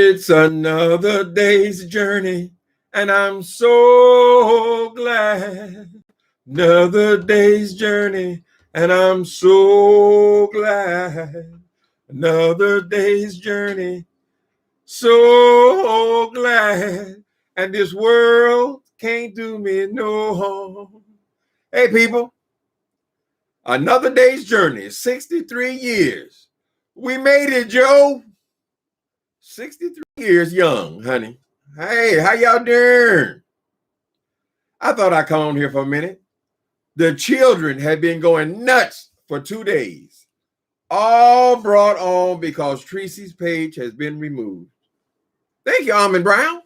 It's another day's journey, and I'm so glad. Another day's journey, and I'm so glad. Another day's journey, so glad. And this world can't do me no harm. Hey, people, another day's journey, 63 years. We made it, Joe. 63 years young, honey. Hey, how y'all doing? I thought I'd come on here for a minute. The children had been going nuts for 2 days. All brought on because Tracy's page has been removed. Thank you, Almond Brown.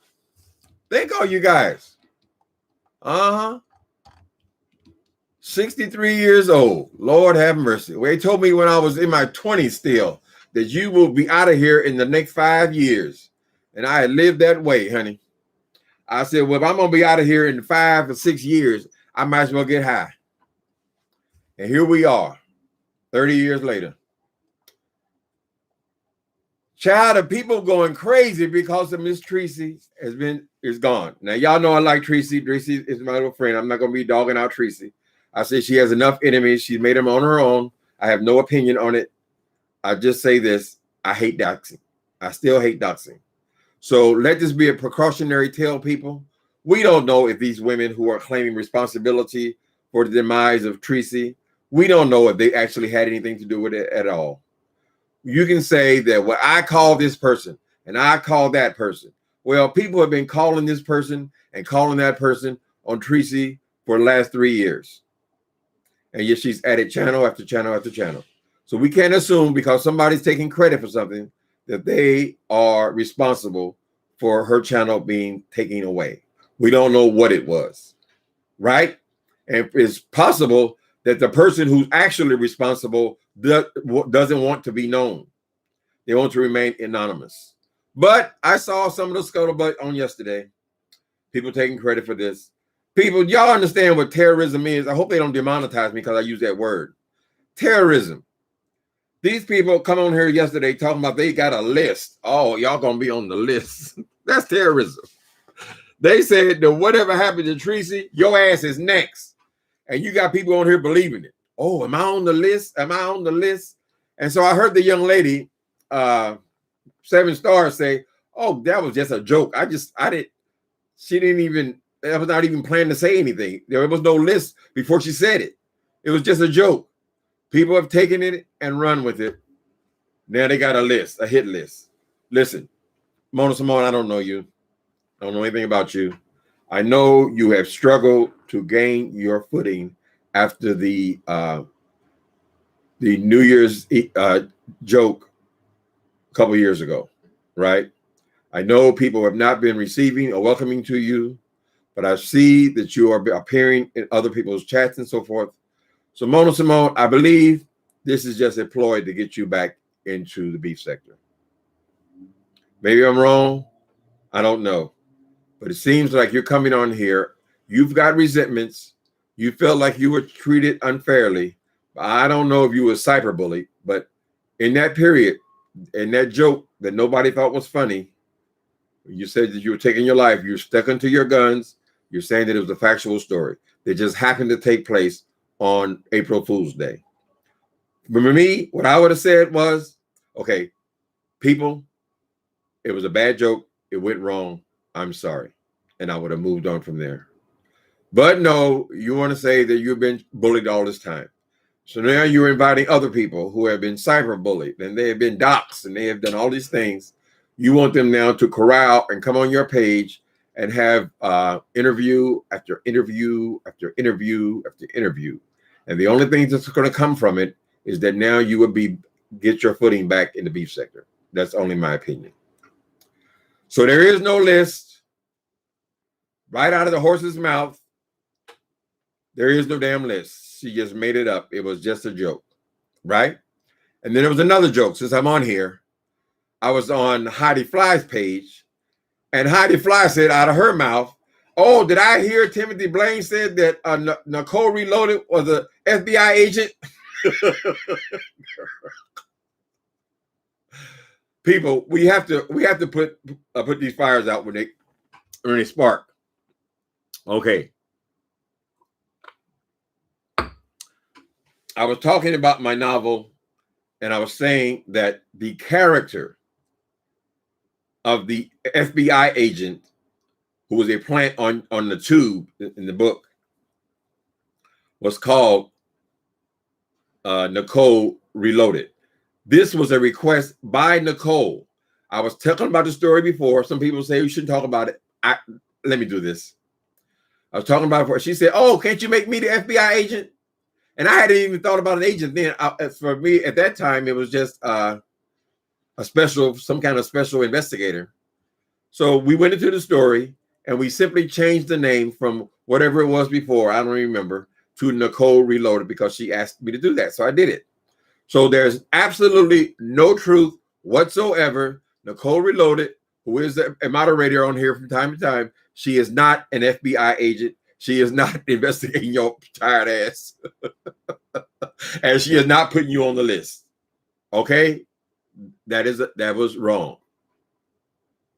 Thank all you guys. 63 years old. Lord have mercy. They told me when I was in my 20s still that you will be out of here in the next 5 years. And I had lived that way, honey. I said, well, if I'm going to be out of here in 5 or 6 years, I might as well get high. And here we are, 30 years later. Child, of people going crazy because of Miss Tracy is gone. Now, y'all know I like Tracy. Tracy is my little friend. I'm not going to be dogging out Tracy. I said she has enough enemies. She's made them on her own. I have no opinion on it. I just say this. I hate doxing. I still hate doxing. So let this be a precautionary tale, people. We don't know if these women who are claiming responsibility for the demise of Tracy, we don't know if they actually had anything to do with it at all. You can say that, well, I call this person and I call that person. Well, people have been calling this person and calling that person on Tracy for the last 3 years. And yet she's added channel after channel after channel. So we can't assume because somebody's taking credit for something that they are responsible for her channel being taken away. We don't know what it was, right? And it's possible that the person who's actually responsible doesn't want to be known. They want to remain anonymous. But I saw some of the scuttlebutt on yesterday. People taking credit for this. People, y'all understand what terrorism is. I hope they don't demonetize me because I use that word. Terrorism. These people come on here yesterday talking about they got a list. Oh, y'all gonna be on the list. That's terrorism. They said that whatever happened to Tracy, your ass is next. And you got people on here believing it. Oh, am I on the list? Am I on the list? And so I heard the young lady, 7 stars, say, oh, that was just a joke. I was not even planning to say anything. There was no list before she said it. It was just a joke. People have taken it and run with it. Now they got a list, a hit list. Listen, Mona Simone, I don't know you. I don't know anything about you. I know you have struggled to gain your footing after the New Year's joke a couple years ago, right? I know people have not been receiving or welcoming to you, but I see that you are appearing in other people's chats and so forth. So Mona Simone, I believe this is just a ploy to get you back into the beef sector. Maybe I'm wrong. I don't know. But it seems like you're coming on here. You've got resentments. You felt like you were treated unfairly. I don't know if you were cyberbullied, but in that period, in that joke that nobody thought was funny, you said that you were taking your life. You're stuck into your guns. You're saying that it was a factual story that just happened to take place on April Fool's Day. Remember me, what I would have said was, okay, people, it was a bad joke. It went wrong. I'm sorry. And I would have moved on from there. But no, you want to say that you've been bullied all this time. So now you're inviting other people who have been cyberbullied and they have been doxxed and they have done all these things. You want them now to corral and come on your page and have interview after interview after interview after interview. And the only thing that's going to come from it is that now you would get your footing back in the beef sector. That's only my opinion. So there is no list. Right out of the horse's mouth. There is no damn list. She just made it up. It was just a joke. Right? And then there was another joke. Since I'm on here, I was on Heidi Fly's page. And Heidi Fly said out of her mouth, oh, did I hear Timothy Blaine said that Nicole Reloaded was an FBI agent? People, we have to put these fires out when they spark. Okay. I was talking about my novel, and I was saying that the character of the FBI agent who was a plant on the tube in the book was called Nicole Reloaded. This was a request by Nicole. I was talking about the story before. Some people say we shouldn't talk about it. Let me do this. I was talking about it before. She said, "Oh, can't you make me the FBI agent?" And I hadn't even thought about an agent then. For me, at that time, it was just some kind of special investigator. So we went into the story, and we simply changed the name from whatever it was before, I don't remember, to Nicole Reloaded because she asked me to do that. So I did it. So there's absolutely no truth whatsoever. Nicole Reloaded, who is a moderator on here from time to time, she is not an FBI agent. She is not investigating your tired ass. And she is not putting you on the list. Okay? That was wrong.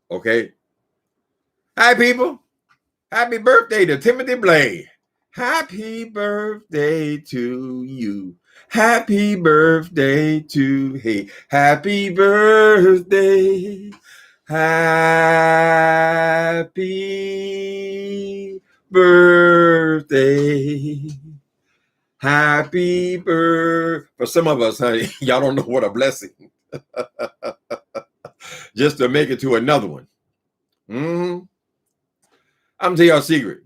Okay? Hi, people. Happy birthday to Timothy Blay. Happy birthday to you. Happy birthday to happy birthday. Happy birthday. Happy birthday. For some of us, honey, y'all don't know what a blessing. Just to make it to another one. I'm gonna tell y'all a secret.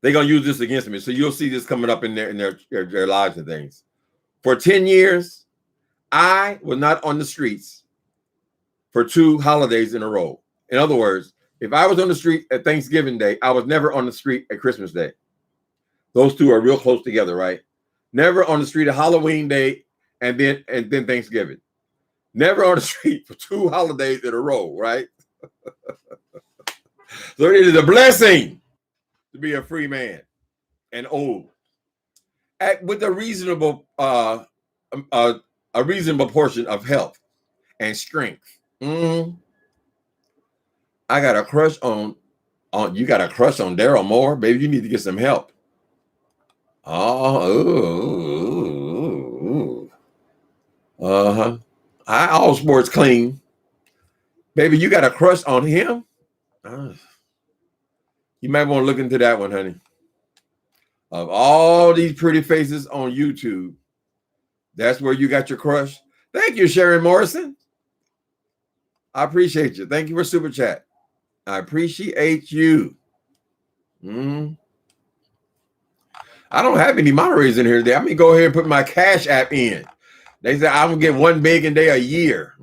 They're gonna use this against me. So you'll see this coming up in their lives and things. For 10 years, I was not on the streets for 2 holidays in a row. In other words, if I was on the street at Thanksgiving Day, I was never on the street at Christmas Day. Those two are real close together, right? Never on the street at Halloween Day and then Thanksgiving. Never on the street for 2 holidays in a row, right? So it is a blessing to be a free man and old, with a reasonable portion of health and strength. I got a crush on you. Got a crush on Daryl Moore, baby. You need to get some help. All sports clean, baby. You got a crush on him. You might want to look into that one, honey. Of all these pretty faces on YouTube, that's where you got your crush. Thank you, Sharon Morrison. I appreciate you. Thank you for Super Chat. I appreciate you. I don't have any moderators in here today. I'm going to go ahead and put my Cash App in. They said I'm going to get one bacon day a year.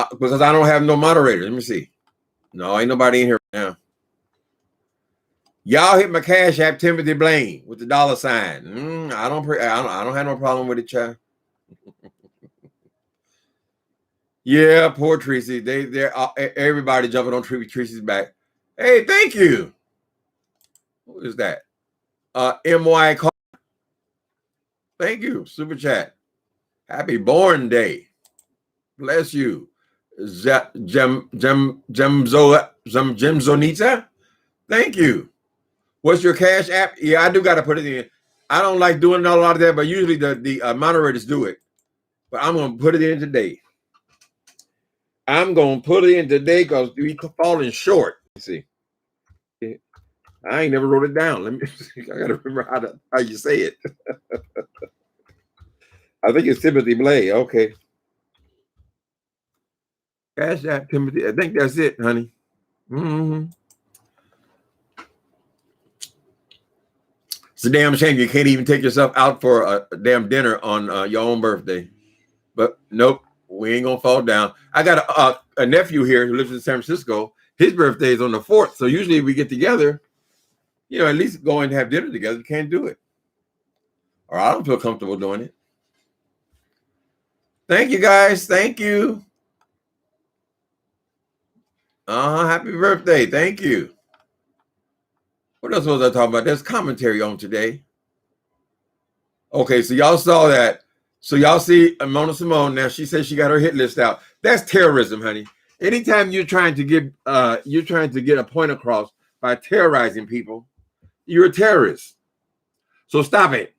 Because I don't have no moderators. Let me see. No, ain't nobody in here now. Y'all hit my Cash App, Timothy Blaine, with the $. I don't have no problem with it, child. Yeah, poor Tracy. They're everybody jumping on Tracy's back. Hey, thank you. Who is that? MY Call. Thank you. Super Chat. Happy Born Day. Bless you. Gemzonita. Thank you. What's your Cash App? Yeah, I do got to put it in. I don't like doing a lot of that, but usually the moderators do it. But I'm going to put it in today. I'm going to put it in today because we falling short. Let's see. I ain't never wrote it down. Let me see. I got to remember how you say it. I think it's Timothy Blay. Okay. Cash App Timothy. I think that's it, honey. It's a damn shame you can't even take yourself out for a damn dinner on your own birthday. But nope, we ain't gonna fall down. I got a nephew here who lives in San Francisco. His birthday is on the 4th, so usually we get together, at least go and have dinner together. You can't do it, or I don't feel comfortable doing it. Thank you, guys. Thank you. Happy birthday. Thank you. What else was I talking about? There's commentary on today. Okay, so y'all saw that So y'all see Mona Simone now. She says she got her hit list out. That's terrorism, honey. Anytime you're trying to get a point across by terrorizing people, you're a terrorist. So stop it.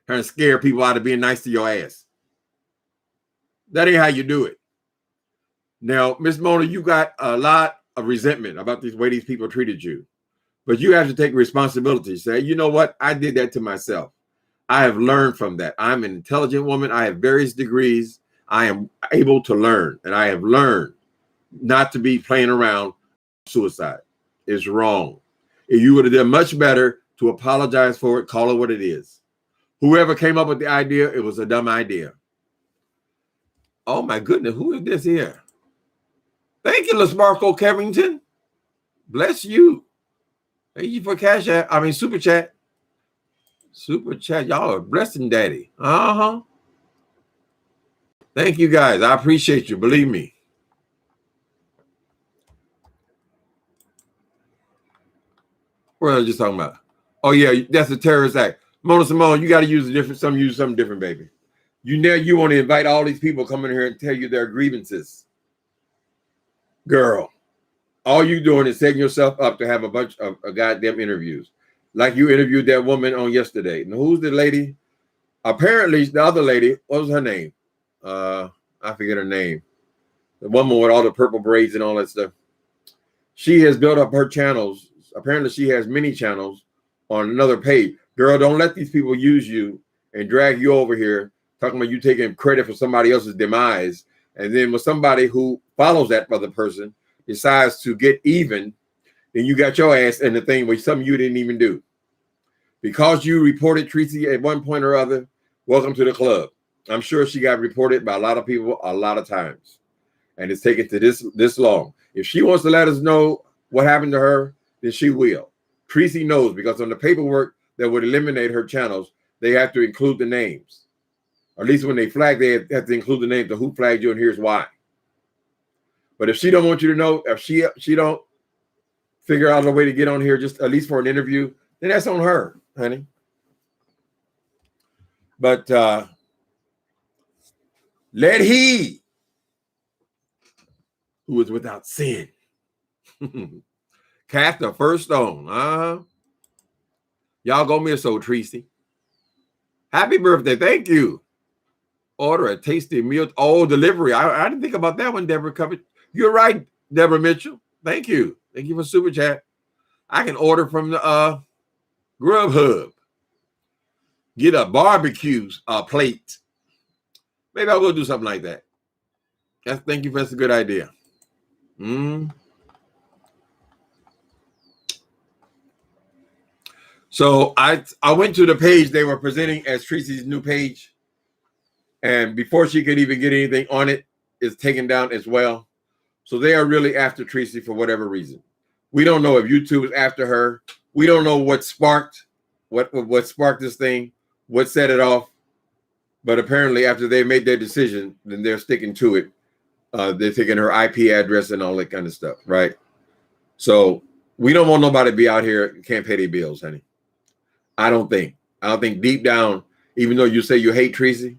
Trying to scare people out of being nice to your ass. That ain't how you do it. Now, Miss Mona, you got a lot of resentment about the way these people treated you. But you have to take responsibility. Say, you know what? I did that to myself. I have learned from that. I'm an intelligent woman. I have various degrees. I am able to learn. And I have learned not to be playing around. Suicide is wrong. If you would have done much better to apologize for it, call it what it is. Whoever came up with the idea, it was a dumb idea. Oh my goodness, who is this here? Thank you, LaSmarco Covington. Bless you. Thank you for super chat. Super chat. Y'all are blessing daddy. Uh-huh. Thank you guys. I appreciate you. Believe me. What was I just talking about? Oh, yeah, that's a terrorist act. Mona Simone, you got to use something different, baby. You want to invite all these people come in here and tell you their grievances. Girl, all you doing is setting yourself up to have a bunch of goddamn interviews. Like you interviewed that woman on yesterday. And who's the lady? Apparently, the other lady, what was her name? I forget her name. The woman with all the purple braids and all that stuff. She has built up her channels. Apparently, she has many channels on another page. Girl, don't let these people use you and drag you over here, talking about you taking credit for somebody else's demise. And then when somebody who follows that other person decides to get even, then you got your ass in the thing with something you didn't even do. Because you reported Tracy at one point or other, welcome to the club. I'm sure she got reported by a lot of people a lot of times. And it's taken to this long. If she wants to let us know what happened to her, then she will. Tracy knows, because on the paperwork that would eliminate her channels, they have to include the names. Or at least when they flag, they have to include the names of who flagged you and here's why. But if she don't want you to know, if she don't figure out a way to get on here just at least for an interview, then that's on her, honey. But let he who is without sin cast the first stone. Y'all go miss old Tracy. Happy birthday. Thank you. Order a tasty meal. Oh, delivery. I didn't think about that one, Deborah Covered. You're right, Deborah Mitchell. Thank you. Thank you for super chat. I can order from the Grubhub. Get a barbecue plate. Maybe I will do something like that. Thank you. That's a good idea. So I went to the page they were presenting as Tracy's new page. And before she could even get anything on it, it's taken down as well. So they are really after Tracy for whatever reason. We don't know if YouTube is after her. We don't know what sparked this thing, what set it off. But apparently after they made their decision, then they're sticking to it. They're taking her IP address and all that kind of stuff, right? So we don't want nobody to be out here can't pay their bills, honey. I don't think deep down, even though you say you hate Tracy,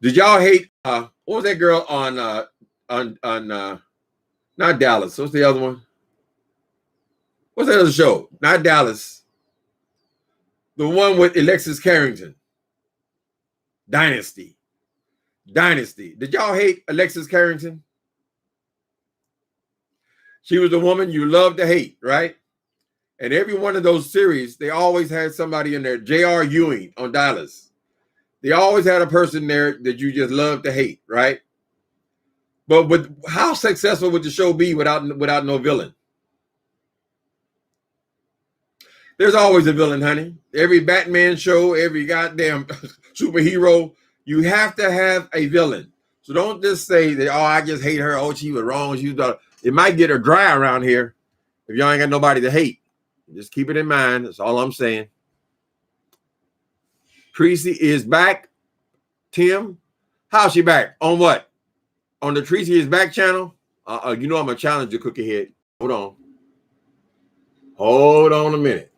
did y'all hate what was that girl on not Dallas? What's the other one? What's that other show? Not Dallas. The one with Alexis Carrington. Dynasty. Did y'all hate Alexis Carrington? She was the woman you love to hate, right? And every one of those series, they always had somebody in there. J.R. Ewing on Dallas. They always had a person there that you just love to hate, right? But how successful would the show be without no villain? There's always a villain, honey. Every Batman show, every goddamn superhero, you have to have a villain. So don't just say that, I just hate her. Oh, she was wrong. It might get her dry around here if y'all ain't got nobody to hate. Just keep it in mind. That's all I'm saying. Tracy is back. Tim, how's she back? On what? On the Tracy is Back channel? You know I'm a challenger, Cookie Head. Hold on a minute.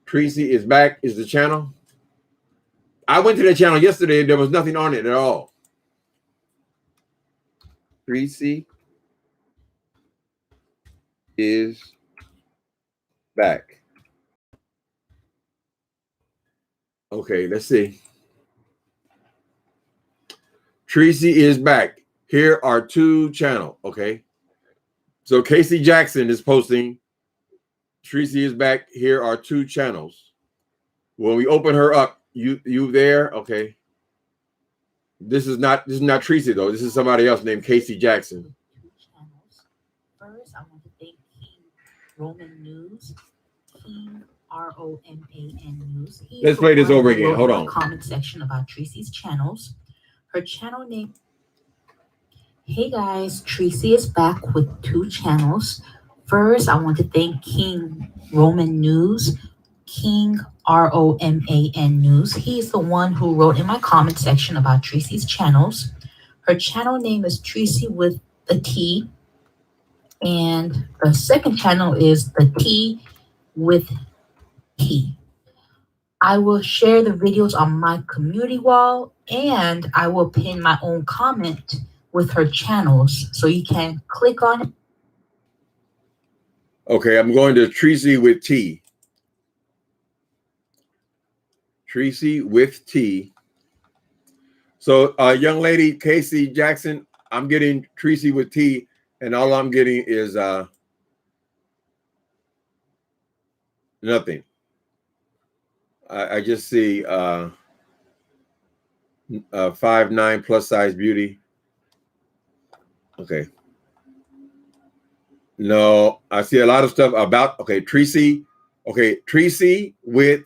Tracy is Back is the channel. I went to that channel yesterday. There was nothing on it at all. Tracy is back. Okay, let's see. Tracy is back. Here are 2 channels. Okay. So Casey Jackson is posting. Tracy is back. Here are 2 channels. When we open her up, you there? Okay. This is not Tracy though. This is somebody else named Casey Jackson. 2 channels. First, I want to thank King Roman News, King ROMAN News. Let's play this over again. Hold on. Comment section about Tracy's channels. Her channel name. Hey guys, Tracy is back with 2 channels. First, I want to thank King Roman News, King ROMAN News. He's the one who wrote in my comment section about Tracy's channels. Her channel name is Tracy with the T. And the second channel is the T with T. I will share the videos on my community wall, and I will pin my own comment with her channels, so you can click on it. Okay, I'm going to Tracy with T. Tracy with T. So, young lady, Casey Jackson, I'm getting Tracy with T, and all I'm getting is nothing. I just see 5'9" plus size beauty. Okay. No, I see a lot of stuff about, okay, Tracy. Okay, Tracy with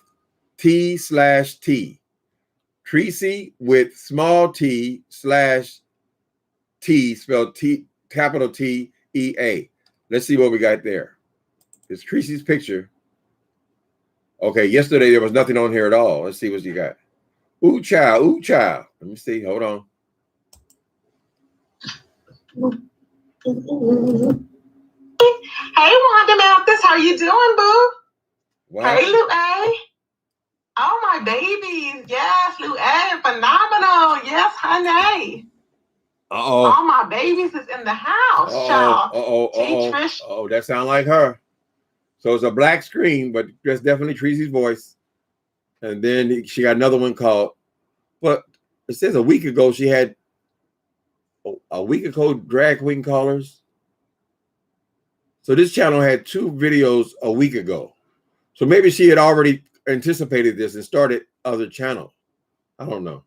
T/T. Tracy with small t/T spelled T, capital T-E-A. Let's see what we got there. It's Tracy's picture. Okay, yesterday there was nothing on here at all. Let's see what you got. Ooh, child, ooh, child. Let me see. Hold on. Hey, Wanda Mathis, how you doing, boo? What Hey, happened? Lou A. Oh, my babies. Yes, Lou A. Phenomenal. Yes, honey. Uh-oh. All my babies is in the house, child. Trish. Oh, that sounds like her. So it's a black screen, but that's definitely Tracy's voice. And then she got another one called, well, it says a week ago she had a week ago drag queen callers. So this channel had 2 videos a week ago. So maybe she had already anticipated this and started other channel. I don't know.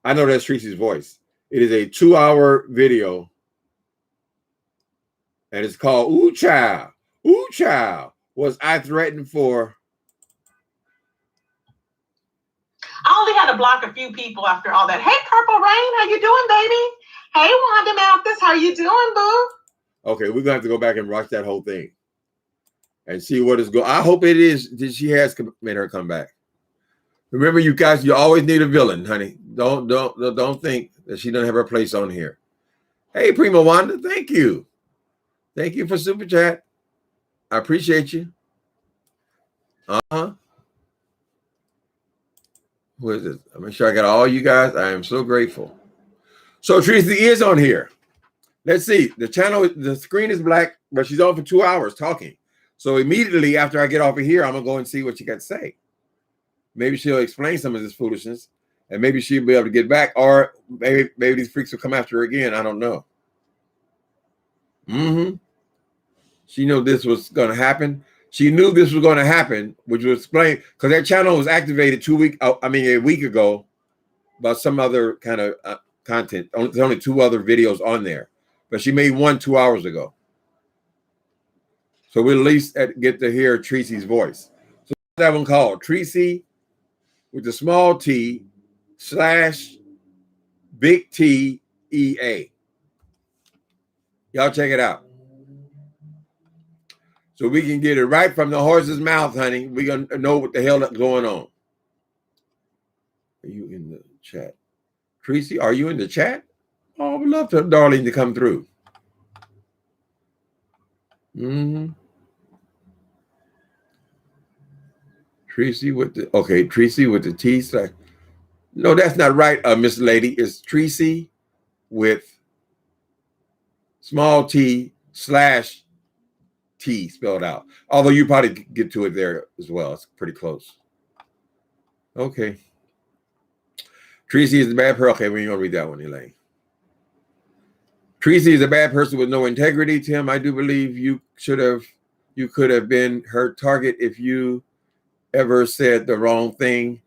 I know that's Tracy's voice. It is a 2-hour video. And it's called Ooh Child. Ooh Child. Was I threatened for? I only had to block a few people after all that. Hey, Purple Rain, how you doing, baby? Hey, Wanda Mathis, how you doing, boo? Okay, we're gonna have to go back and watch that whole thing and see what is going. I hope it is that she has made her come back. Remember, you guys, you always need a villain, honey. Don't think that she doesn't have her place on here. Hey, Prima Wanda, thank you. Thank you for Super Chat. I appreciate you. Who is this? I'll make sure I got all you guys. I am so grateful. So Tracy is on here. Let's see. The channel, the screen is black, but she's on for 2 hours talking. So immediately after I get off of here, I'm gonna go and see what she got to say. Maybe she'll explain some of this foolishness, and maybe she'll be able to get back, or maybe these freaks will come after her again. I don't know. She knew this was gonna happen. She knew this was gonna happen, which will explain because that channel was activated a week ago, about some other kind of content. There's only 2 other videos on there, but she made one 2 hours ago. So we'll at least get to hear Tracy's voice. So that one called Tracy with the small t / big T-E-A. Y'all check it out. So we can get it right from the horse's mouth, honey. We're going to know what the hell is going on. Are you in the chat? Tracy, are you in the chat? Oh, I would love for darling to come through. Tracy with the T / No, that's not right, Miss Lady. It's Tracy with small t slash T spelled out. Although you probably get to it there as well. It's pretty close. Okay. Tracy is a bad person. Okay, we ain't gonna read that one, Elaine. Tracy is a bad person with no integrity. Tim, I do believe you could have been her target if you ever said the wrong thing.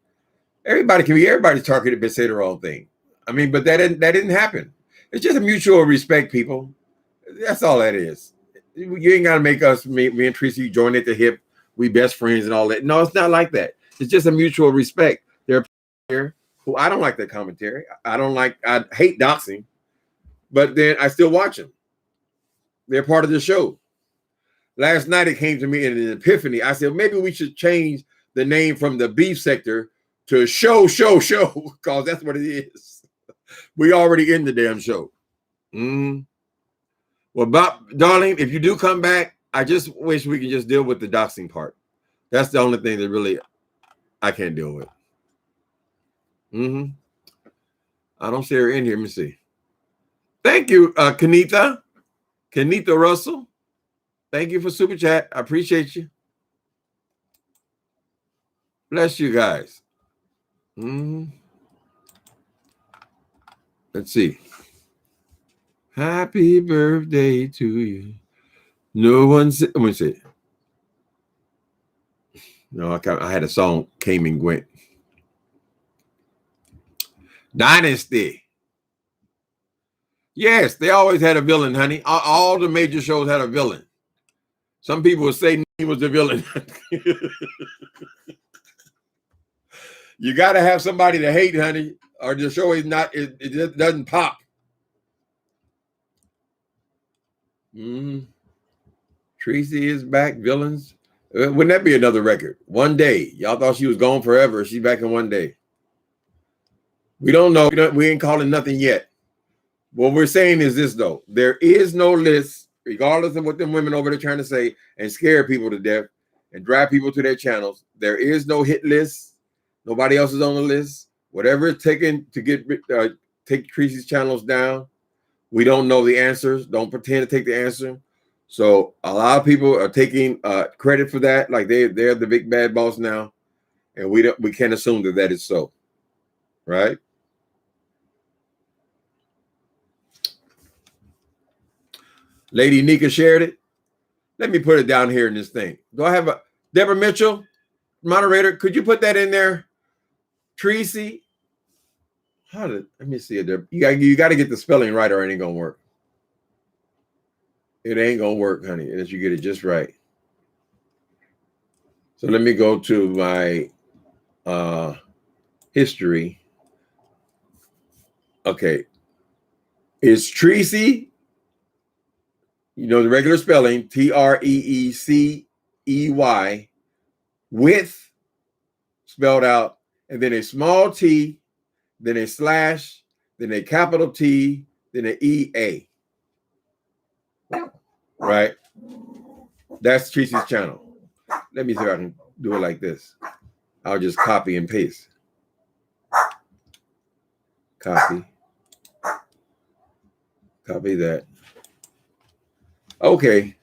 Everybody can be everybody's target if they say the wrong thing. I mean, but that didn't happen. It's just a mutual respect, people. That's all that is. You ain't gotta make us me and Tracy join at the hip. We best friends and all that. No, it's not like that. It's just a mutual respect. There are people here who I don't like that commentary. I hate doxing, but then I still watch them. They're part of the show. Last night it came to me in an epiphany. I said maybe we should change the name from the beef sector to show, because that's what it is. We already in the damn show. Well, Bob, darling, if you do come back, I just wish we could just deal with the doxing part. That's the only thing that really I can't deal with. I don't see her in here. Let me see. Thank you, Kenita Russell. Thank you for super chat. I appreciate you. Bless you guys. Let's see. Happy birthday to you. No one said, let me see. No, I had a song came and went. Dynasty. Yes, they always had a villain, honey. All the major shows had a villain. Some people would say he was the villain. You got to have somebody to hate, honey, or the show is not, it doesn't pop. Tracy is back, villains. Wouldn't that be another record? One day. Y'all thought she was gone forever. She's back in one day. We don't know. We ain't calling nothing yet. What we're saying is this, though. There is no list, regardless of what them women over there trying to say and scare people to death and drive people to their channels. There is no hit list. Nobody else is on the list. Whatever it's taken to get take Tracy's channels down, we don't know the answers. Don't pretend to take the answer. So a lot of people are taking credit for that, like they're the big bad boss now, and we can't assume that is so, right? Lady Nika shared it. Let me put it down here in this thing. Do I have a Deborah Mitchell, moderator? Could you put that in there? Tracy. Let me see it there. You got to get the spelling right, or it ain't gonna work. It ain't gonna work, honey, unless you get it just right. So let me go to my history. Okay. It's Tracy. You know the regular spelling, Treecey, with spelled out, and then a small t, then a slash, then a capital T, then an EA. Right? That's Tracy's channel. Let me see if I can do it like this. I'll just copy and paste. Copy that. Okay.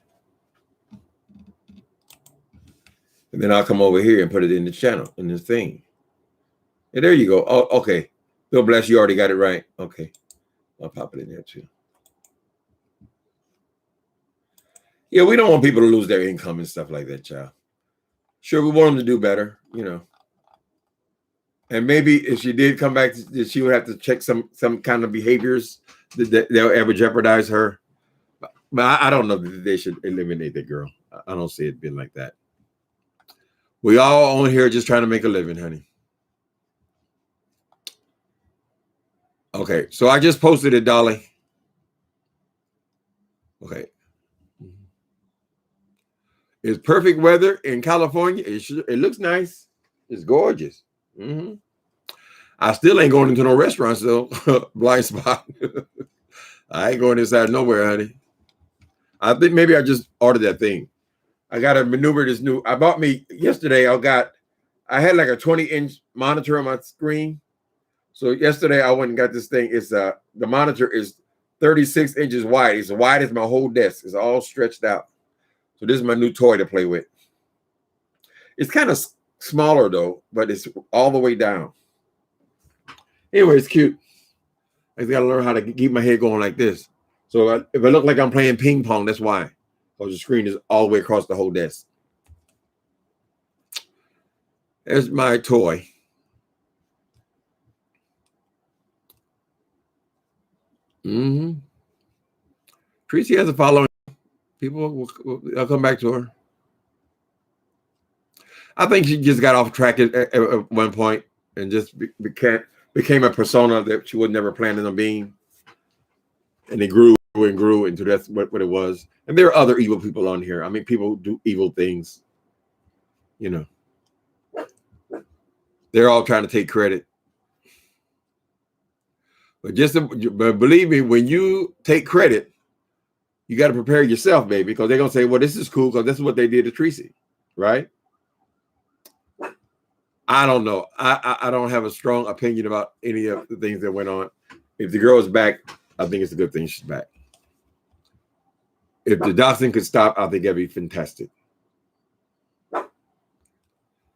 And then I'll come over here and put it in the channel, in this thing. And there you go. Oh, okay. Bill bless you, already got it right. Okay. I'll pop it in there too. Yeah, we don't want people to lose their income and stuff like that, child. Sure, we want them to do better, you know. And maybe if she did come back, she would have to check some kind of behaviors that they'll ever jeopardize her. But I don't know that they should eliminate that girl. I don't see it being like that. We all on here just trying to make a living, honey. Okay, so I just posted it, Dolly. Okay. It's perfect weather in California. It looks nice. It's gorgeous. I still ain't going into no restaurants, though. Blind spot. I ain't going inside nowhere, honey. I think maybe I just ordered that thing. I got to maneuver this new. I bought me yesterday. I had like a 20-inch monitor on my screen. So yesterday I went and got this thing. It's the monitor is 36 inches wide. It's wide as my whole desk. It's all stretched out. So this is my new toy to play with. It's kind of smaller though, but it's all the way down. Anyway, it's cute. I just got to learn how to keep my head going like this. So if I look like I'm playing ping pong, that's why. Because the screen is all the way across the whole desk. There's my toy. Tracy has a following. People will come back to her. I think she just got off track at one point and just became a persona that she was never planning on being. And it grew and grew into that's what it was. And there are other evil people on here. I mean, people do evil things. You know. They're all trying to take credit. But but believe me, when you take credit, you got to prepare yourself, baby, because they're going to say, well, this is cool because this is what they did to Tracy, right? I don't know. I don't have a strong opinion about any of the things that went on. If the girl is back, I think it's a good thing she's back. If the Dachshund could stop, I think that'd be fantastic.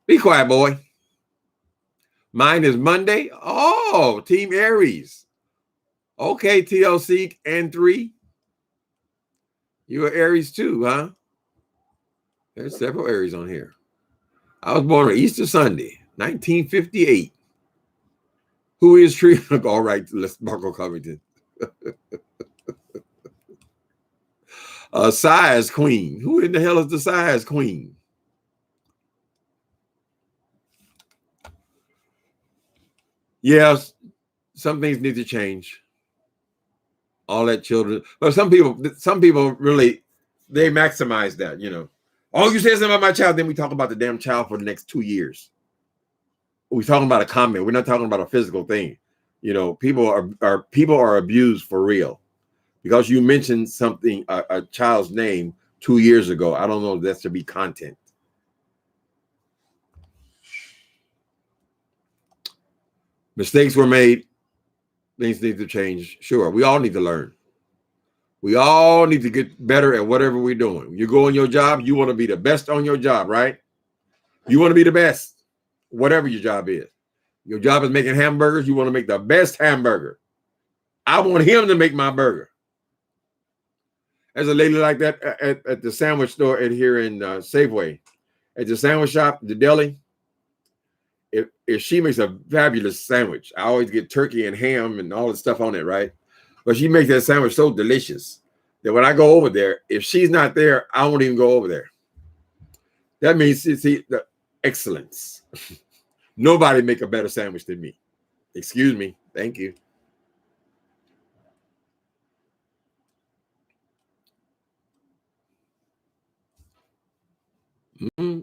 Be quiet, boy. Mine is Monday. Oh, Team Aries. Okay, TLC and 3. You are Aries too, huh? There's several Aries on here. I was born on Easter Sunday, 1958. Who is Tree? All right, let's Marco Covington. Size Queen. Who in the hell is the Size Queen? Yes, some things need to change. All that children, but some people really they maximize that, you know. Oh, you say something about my child, then we talk about the damn child for the next 2 years. We're talking about a comment. We're not talking about a physical thing. You know, people are abused for real. Because you mentioned something, a child's name 2 years ago. I don't know if that should be content. Mistakes were made. Things need to change. Sure, we all need to learn. We all need to get better at whatever we're doing. You go on your job, you want to be the best on your job, right? You want to be the best, whatever your job is. Your job is making hamburgers. You want to make the best hamburger. I want him to make my burger. There's a lady like that at the sandwich store here in Safeway. At the sandwich shop, the deli. If she makes a fabulous sandwich, I always get turkey and ham and all the stuff on it, right? But she makes that sandwich so delicious that when I go over there, if she's not there, I won't even go over there. That means, see, the excellence. Nobody make a better sandwich than me. Excuse me. Thank you. Mm-hmm.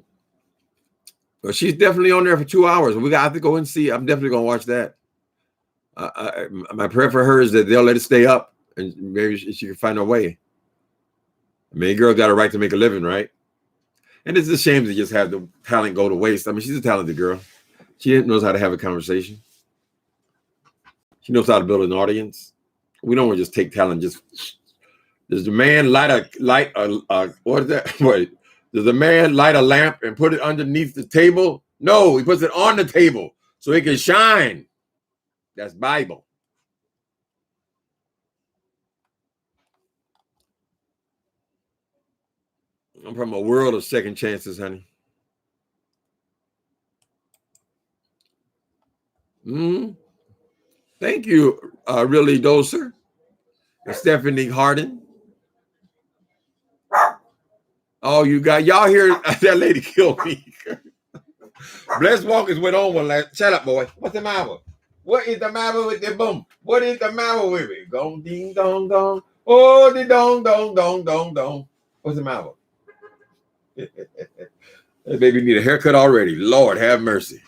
But she's definitely on there for 2 hours. We got to go and see. I'm definitely going to watch that. My prayer for her is that they'll let it stay up and maybe she can find her way. I mean, a girl got a right to make a living, right? And it's a shame to just have the talent go to waste. I mean, she's a talented girl. She knows how to have a conversation. She knows how to build an audience. We don't want to just take talent. Does the man light a what is that? Wait, does the man light a lamp and put it underneath the table? No, he puts it on the table so it can shine. That's Bible. I'm from a world of second chances, honey. Thank you, really, Doser. And Stephanie Harden. Oh, y'all hear that lady killed me. Bless Walkers went on one last. Shut up, boy. What's the matter? What is the matter with the boom? What is the matter with it? Gong ding dong dong. Oh, the dong dong dong dong dong. What's the matter? That baby need a haircut already. Lord have mercy.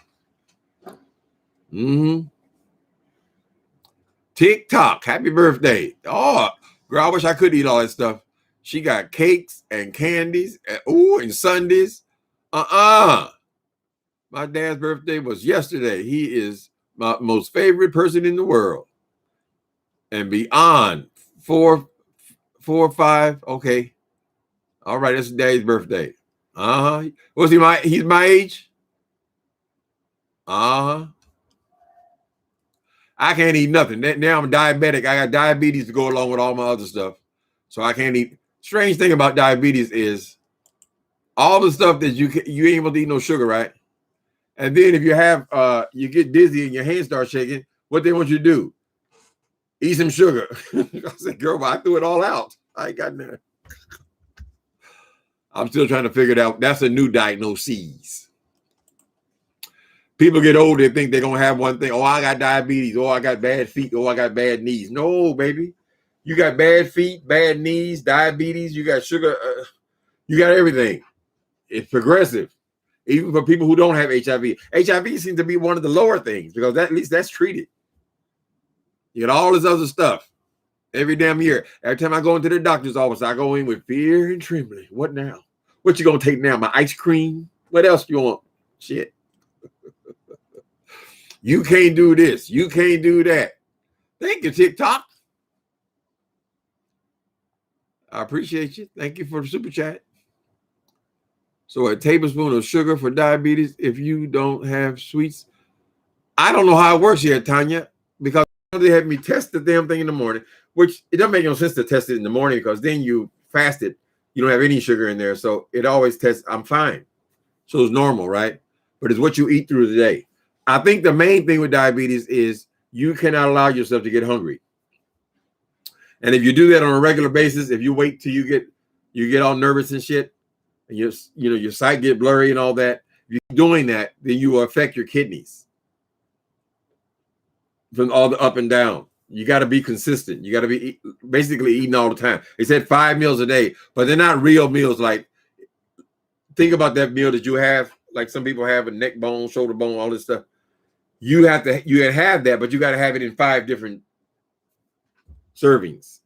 TikTok. Happy birthday. Oh, girl, I wish I could eat all that stuff. She got cakes and candies and sundaes. My dad's birthday was yesterday. He is my most favorite person in the world, and beyond 4, 5. Okay, all right, that's Daddy's birthday. Was he he's my age? I can't eat nothing. Now I'm diabetic. I got diabetes to go along with all my other stuff. So I can't eat. Strange thing about diabetes is all the stuff that you ain't able to eat no sugar, right? And then if you have you get dizzy and your hands start shaking, what they want you to do? Eat some sugar. I said, girl, I threw it all out. I ain't got nothing. I'm still trying to figure it out. That's a new diagnosis. People get old, they think they're going to have one thing. Oh, I got diabetes. Oh, I got bad feet. Oh, I got bad knees. No, baby. You got bad feet, bad knees, diabetes. You got sugar. You got everything. It's progressive. Even for people who don't have HIV. HIV seems to be one of the lower things because at least that's treated. You got all this other stuff every damn year. Every time I go into the doctor's office, I go in with fear and trembling. What now? What you going to take now? My ice cream? What else you want? Shit. You can't do this. You can't do that. Thank you, TikTok. I appreciate you. Thank you for the super chat. So a tablespoon of sugar for diabetes if you don't have sweets. I don't know how it works yet, Tanya, because they had me test the damn thing in the morning, which it doesn't make no sense to test it in the morning because then you fasted. You don't have any sugar in there. So it always tests, I'm fine. So it's normal, right? But it's what you eat through the day. I think the main thing with diabetes is you cannot allow yourself to get hungry. And if you do that on a regular basis, if you wait till you get all nervous and shit, and your sight get blurry and all that, if you're doing that, then you will affect your kidneys from all the up and down. You got to be consistent. You got to be basically eating all the time. They said 5 meals a day, but they're not real meals. Like, think about that meal that you have, like some people have a neck bone, shoulder bone, all this stuff. You have that, but you got to have it in 5 different servings.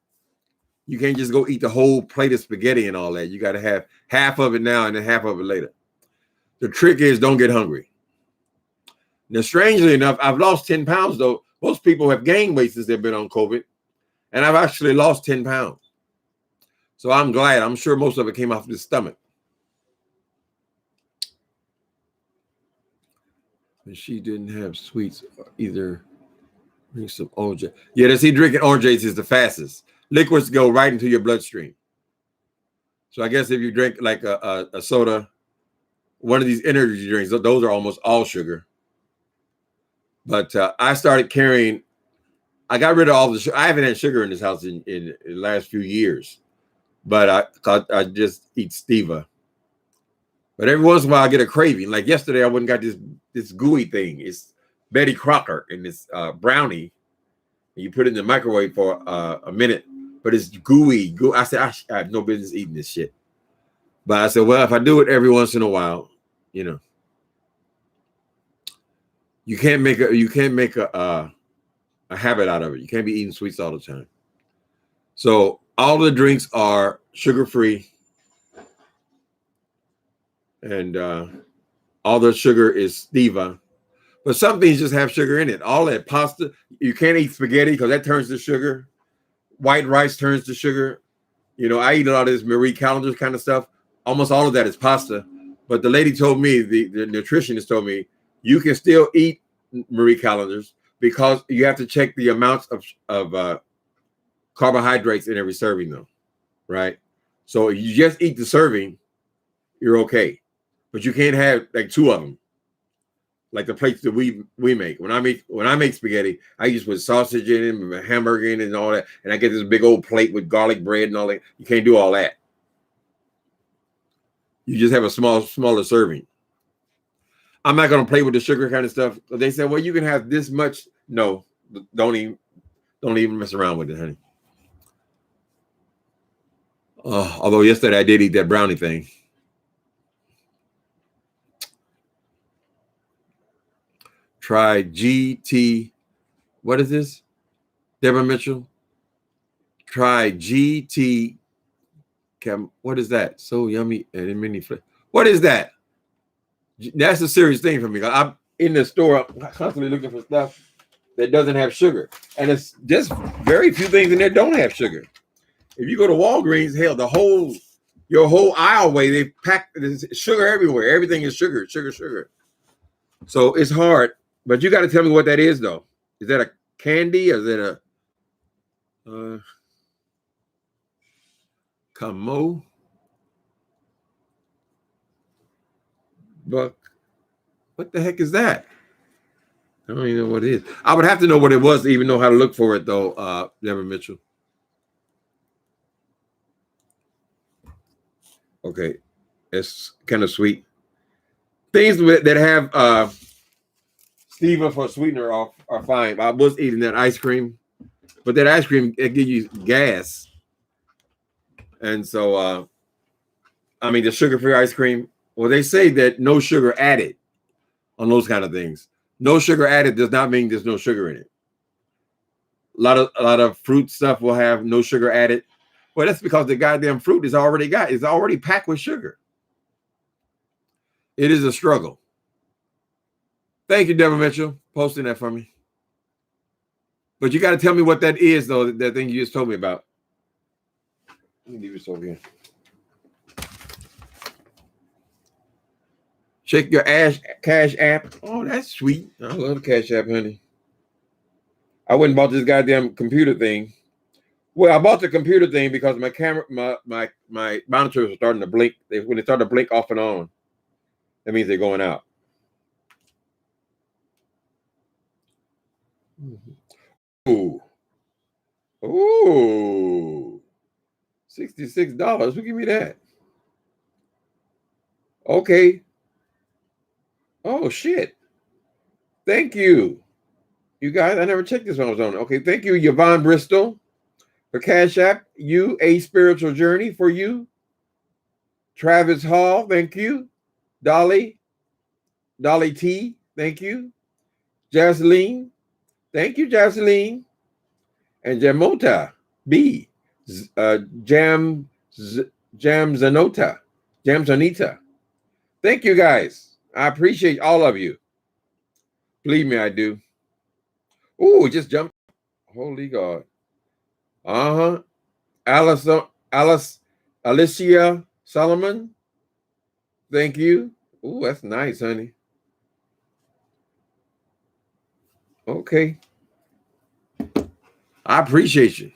You can't just go eat the whole plate of spaghetti and all that. You got to have half of it now and then half of it later. The trick is don't get hungry. Now, strangely enough, I've lost 10 pounds, though. Most people have gained weight since they've been on COVID, and I've actually lost 10 pounds. So I'm glad. I'm sure most of it came off the stomach. And she didn't have sweets either. Drink some orange. Yeah, that's he drinking oranges is the fastest. Liquids go right into your bloodstream. So I guess if you drink like a soda, one of these energy drinks, those are almost all sugar. But I started carrying, I got rid of all the sugar. I haven't had sugar in this house in the last few years. But I just eat stevia. But every once in a while I get a craving. Like yesterday, I went and got this gooey thing. It's Betty Crocker and this brownie. And you put it in the microwave for a minute, but it's gooey. I said, I have no business eating this shit. But I said, well, if I do it every once in a while, you can't make a habit out of it. You can't be eating sweets all the time. So all the drinks are sugar-free. And all the sugar is stevia. But some things just have sugar in it. All that pasta, you can't eat spaghetti because that turns to sugar. White rice turns to sugar. I eat a lot of this Marie Callender's kind of stuff. Almost all of that is pasta. But the lady told me, the nutritionist told me, you can still eat Marie Callender's because you have to check the amounts of carbohydrates in every serving, though, right? So if you just eat the serving, you're okay. But you can't have like 2 of them. Like the plates that we make. When I make spaghetti, I just put sausage in it, and hamburger in it, and all that. And I get this big old plate with garlic bread and all that. You can't do all that. You just have a smaller serving. I'm not going to play with the sugar kind of stuff. They said, well, you can have this much. No, don't even mess around with it, honey. Although yesterday I did eat that brownie thing. Try GT. What is this? Deborah Mitchell. Try GT. What is that? So yummy and in many flavors. What is that? That's a serious thing for me. in the store constantly looking for stuff that doesn't have sugar. And it's just very few things in there don't have sugar. If you go to Walgreens, hell, your whole aisleway, they pack sugar everywhere. Everything is sugar, sugar, sugar. So it's hard. But you got to tell me what that is, though. Is that a candy? Or is it a Camo? Buck? What the heck is that? I don't even know what it is. I would have to know what it was to even know how to look for it, though, Deborah Mitchell. Okay. It's kind of sweet. Things that have stevia for sweetener are fine. I was eating that ice cream, but that ice cream, it gives you gas. And so, I mean, the sugar-free ice cream, well, they say that no sugar added on those kind of things. No sugar added does not mean there's no sugar in it. A lot of fruit stuff will have no sugar added. Well, that's because the goddamn fruit is already packed with sugar. It is a struggle. Thank you, Deborah Mitchell, posting that for me. But you got to tell me what that is, though, that thing you just told me about. Let me leave this over here. Check your Cash App. Oh, that's sweet. I love Cash App, honey. I went and bought this goddamn computer thing. Well, I bought the computer thing because my camera, my monitors are starting to blink. When they start to blink off and on, that means they're going out. Ooh. Ooh. $66. Who give me that? Okay. Oh, shit. Thank you. You guys, I never checked this when I was on. Okay, thank you, Yvonne Bristol, for Cash App. You, A Spiritual Journey for you. Travis Hall, thank you. Dolly T, thank you. Jocelyn, thank you, Jocelyn. And Jamota B, Jamzanita. Thank you, guys. I appreciate all of you. Believe me, I do. Ooh, it just jumped. Holy God. Alicia Solomon. Thank you. Ooh, that's nice, honey. Okay. I appreciate you.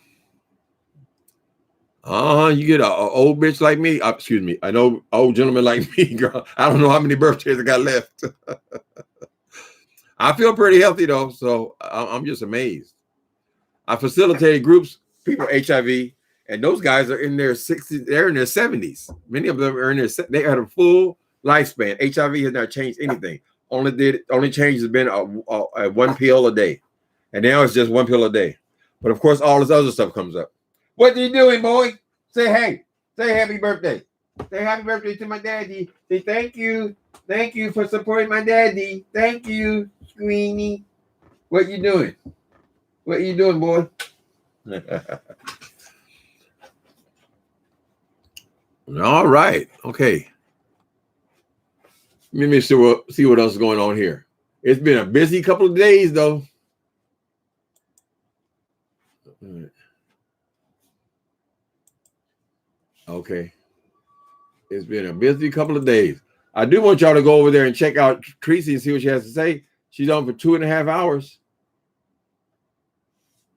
You get an old bitch like me. Excuse me, an old gentleman like me, girl. I don't know how many birthdays I got left. I feel pretty healthy though, so I'm just amazed. I facilitated groups, people HIV, and those guys are in their 60s. They're in their 70s. Many of them are in they had a full lifespan. HIV has not changed anything. Only change has been a one pill a day, and now it's just one pill a day. But of course, all this other stuff comes up. What you doing, boy? Say hey. Say happy birthday. Say happy birthday to my daddy. Say thank you. Thank you for supporting my daddy. Thank you, Squeenie. What you doing? What you doing, boy? All right. Okay. Let me see what else is going on here. It's been a busy couple of days, though. Okay. It's been a busy couple of days. I do want y'all to go over there and check out Tracy and see what she has to say. She's on for 2.5 hours.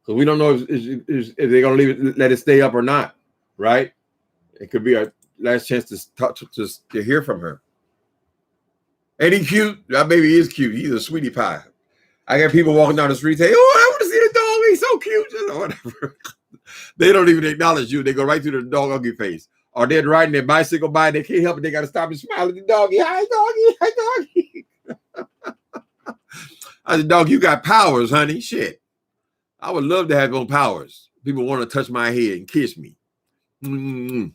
So we don't know if they're going to let it stay up or not, right? It could be our last chance to hear from her. Ain't he cute? That baby is cute. He's a sweetie pie. I got people walking down the street saying, "Oh, I want to see the dog. He's so cute." Or whatever. They don't even acknowledge you. They go right through the dog ugly face. Or they're riding their bicycle by. They can't help it. They got to stop and smile at the doggy. Hi, doggy. Hi, doggy. I said, dog, you got powers, honey. Shit. I would love to have your powers. People want to touch my head and kiss me. Mm-hmm.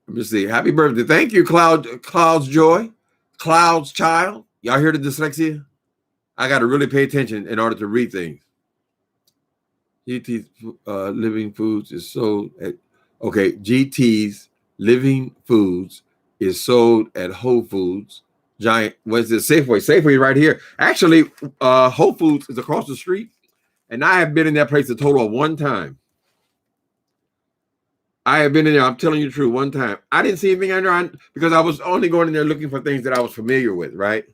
Let me see. Happy birthday. Thank you, Cloud's Joy. Cloud's Child. Y'all hear the dyslexia? I got to really pay attention in order to read things. GT's Living Foods is so... Okay, GT's Living Foods is sold at Whole Foods. Giant, what's it? Safeway. Safeway right here. Actually, Whole Foods is across the street, and I have been in that place a total of one time. I have been in there. I'm telling you the truth. One time, I didn't see anything in there because I was only going in there looking for things that I was familiar with, right?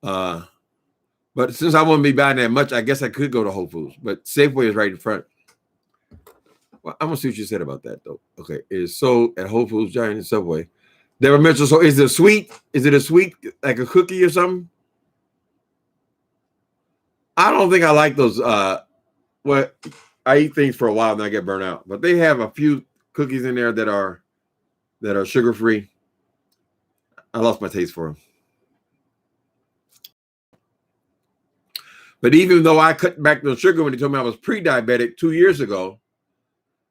But since I wouldn't be buying that much, I guess I could go to Whole Foods. But Safeway is right in front. Well, I'm gonna see what you said about that though. Okay, it's sold at Whole Foods, Giant, and Subway. They were mentioned. So is it sweet? Is it a sweet like a cookie or something? I don't think I like those. Well, I eat things for a while and I get burnt out. But they have a few cookies in there that are sugar free. I lost my taste for them. But even though I cut back the sugar when they told me I was pre-diabetic 2 years ago,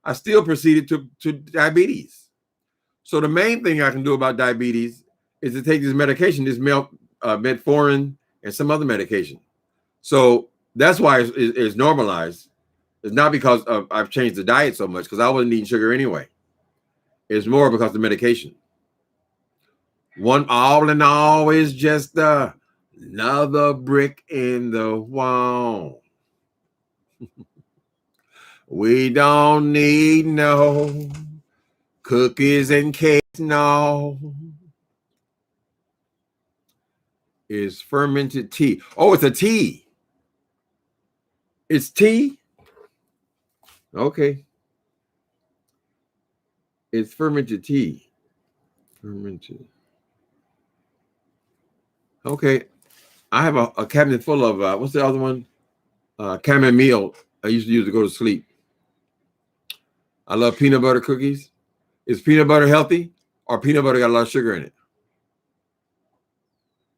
I still proceeded to diabetes. So the main thing I can do about diabetes is to take this medication, this metformin, and some other medication. So that's why it's normalized. It's not because I've changed the diet so much, because I wasn't eating sugar anyway. It's more because of the medication. One all in all is just another brick in the wall. We don't need no cookies and cakes, no. It's fermented tea. Oh, it's a tea. It's tea? Okay. It's fermented tea. Fermented. Okay. I have a cabinet full of, what's the other one? Chamomile. I used to use to go to sleep. I love peanut butter cookies. Is peanut butter healthy, or peanut butter got a lot of sugar in it?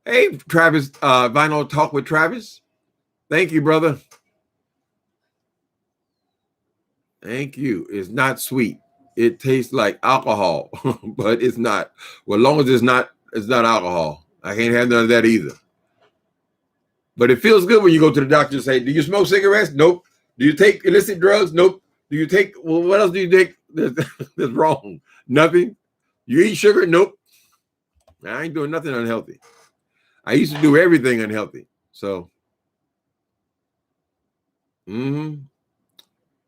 Hey, Travis, Vinyl Talk with Travis. Thank you, brother. Thank you. It's not sweet. It tastes like alcohol, but it's not. Well, as long as it's not alcohol. I can't have none of that either. But it feels good when you go to the doctor and say, do you smoke cigarettes? Nope. Do you take illicit drugs? Nope. Do you take, well, what else do you take that's wrong? Nothing. You eat sugar? Nope. I ain't doing nothing unhealthy. I used to do everything unhealthy. So,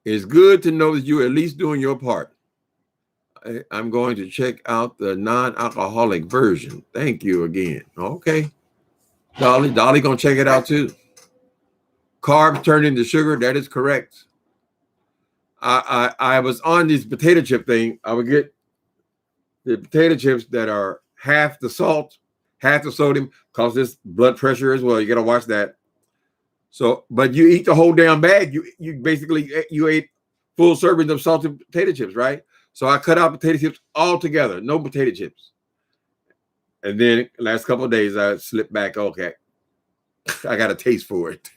it's good to know that you're at least doing your part. I'm going to check out the non-alcoholic version. Thank you again. Okay. Dolly gonna check it out too. Carbs turned into sugar. That is correct. I was on this potato chip thing. I would get the potato chips that are half the salt, half the sodium, cause this blood pressure as well. You gotta watch that. So, but you eat the whole damn bag. You basically ate full servings of salted potato chips, right? So I cut out potato chips altogether. No potato chips. And then last couple of days I slipped back. Okay, I got a taste for it.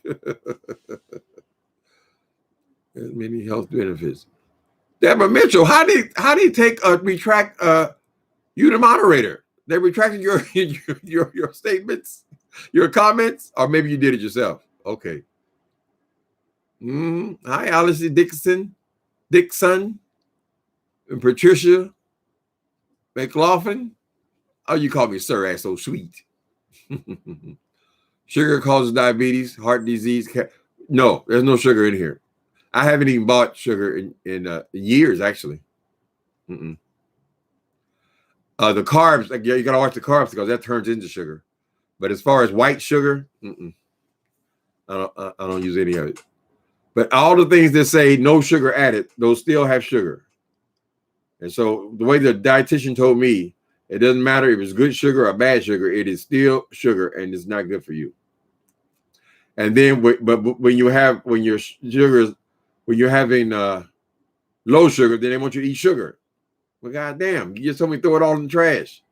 There's many health benefits. Deborah Mitchell, how did you take retract you the moderator? They retracted your statements, your comments, or maybe you did it yourself. Okay. Hi, Alice Dixon, and Patricia McLaughlin. Oh, you call me sir, that's so sweet. Sugar causes diabetes, heart disease. No, there's no sugar in here. I haven't even bought sugar in years, actually. The carbs, like, yeah, you gotta watch the carbs because that turns into sugar. But as far as white sugar, I don't use any of it. But all the things that say no sugar added, those still have sugar. And so the way the dietitian told me, it doesn't matter if it's good sugar or bad sugar, it is still sugar and it's not good for you. And then, but when you're having low sugar, then they want you to eat sugar. Well, goddamn, you just told me to throw it all in the trash.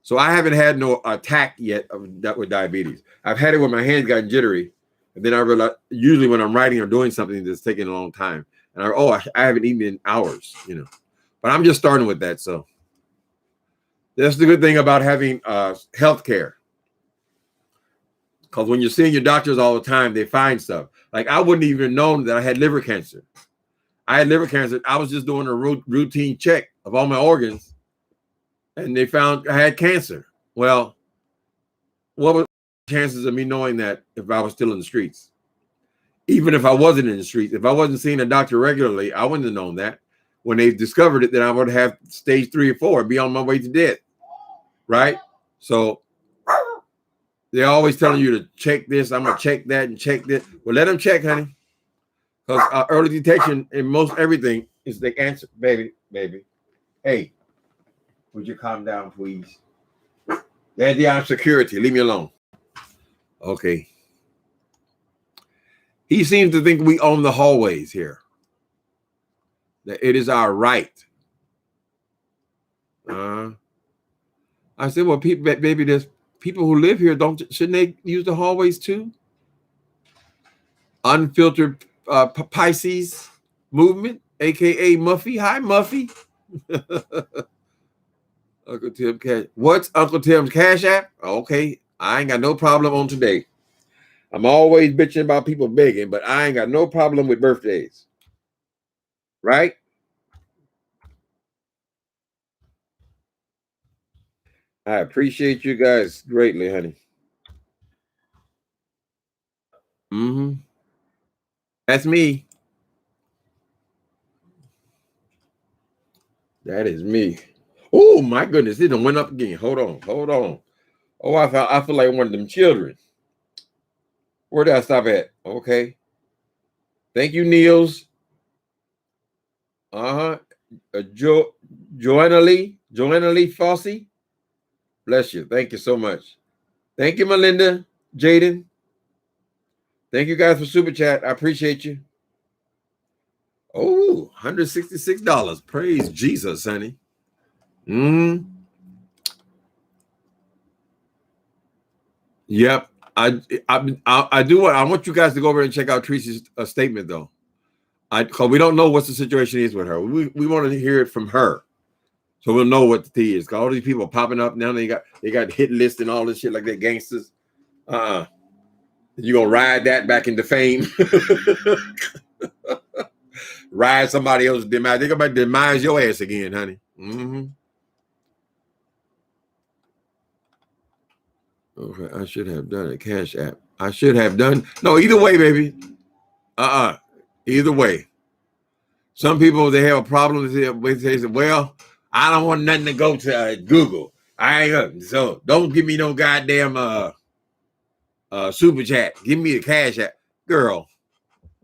So I haven't had no attack yet of that with diabetes. I've had it when my hands got jittery. And then I realized, usually when I'm writing or doing something that's taking a long time, and I haven't eaten in hours, But I'm just starting with that. So that's the good thing about having health care. Because when you're seeing your doctors all the time, they find stuff. Like I wouldn't even known that I had liver cancer. I had liver cancer. I was just doing a routine check of all my organs. and they found I had cancer. Well, what were the chances of me knowing that if I was still in the streets? Even if I wasn't in the streets, if I wasn't seeing a doctor regularly, I wouldn't have known that. When they discovered it, then I would have stage 3 or 4 and be on my way to death. Right? So they're always telling you to check this. I'm going to check that and check this. Well, let them check, honey. Because early detection in most everything is the answer. Baby. Hey, would you calm down, please? Daddy, I'm security. Leave me alone. Okay. He seems to think we own the hallways here. That it is our right. I said, well, baby, there's people who live here. Shouldn't they use the hallways too? Unfiltered Pisces movement, aka Muffy. Hi, Muffy. Uncle Tim Cash. What's Uncle Tim's Cash App? Okay, I ain't got no problem on today. I'm always bitching about people begging, but I ain't got no problem with birthdays. Right? I appreciate you guys greatly, honey. Mm-hmm. That's me. That is me. Oh my goodness, it done went up again. Hold on. Oh, I feel like one of them children. Where did I stop at? Okay. Thank you, Niels. Joanna Lee Fossey. Bless you. Thank you so much. Thank you, Melinda, Jaden. Thank you guys for super chat. I appreciate you. Oh, $166. Praise Jesus, honey. Yep. I do what I want you guys to go over and check out Tracy's statement though. Because we don't know what the situation is with her. We want to hear it from her. So we'll know what the tea is. Because all these people popping up now, they got hit list and all this shit like they're gangsters. You gonna ride that back into fame? Ride somebody else's demise. They're gonna demise your ass again, honey. Okay, I should have done a Cash App. I should have done. No, either way, baby. Either way. Some people, they have a problem. They say, well, I don't want nothing to go to Google. I ain't so don't give me no goddamn super chat. Give me the Cash App. Girl,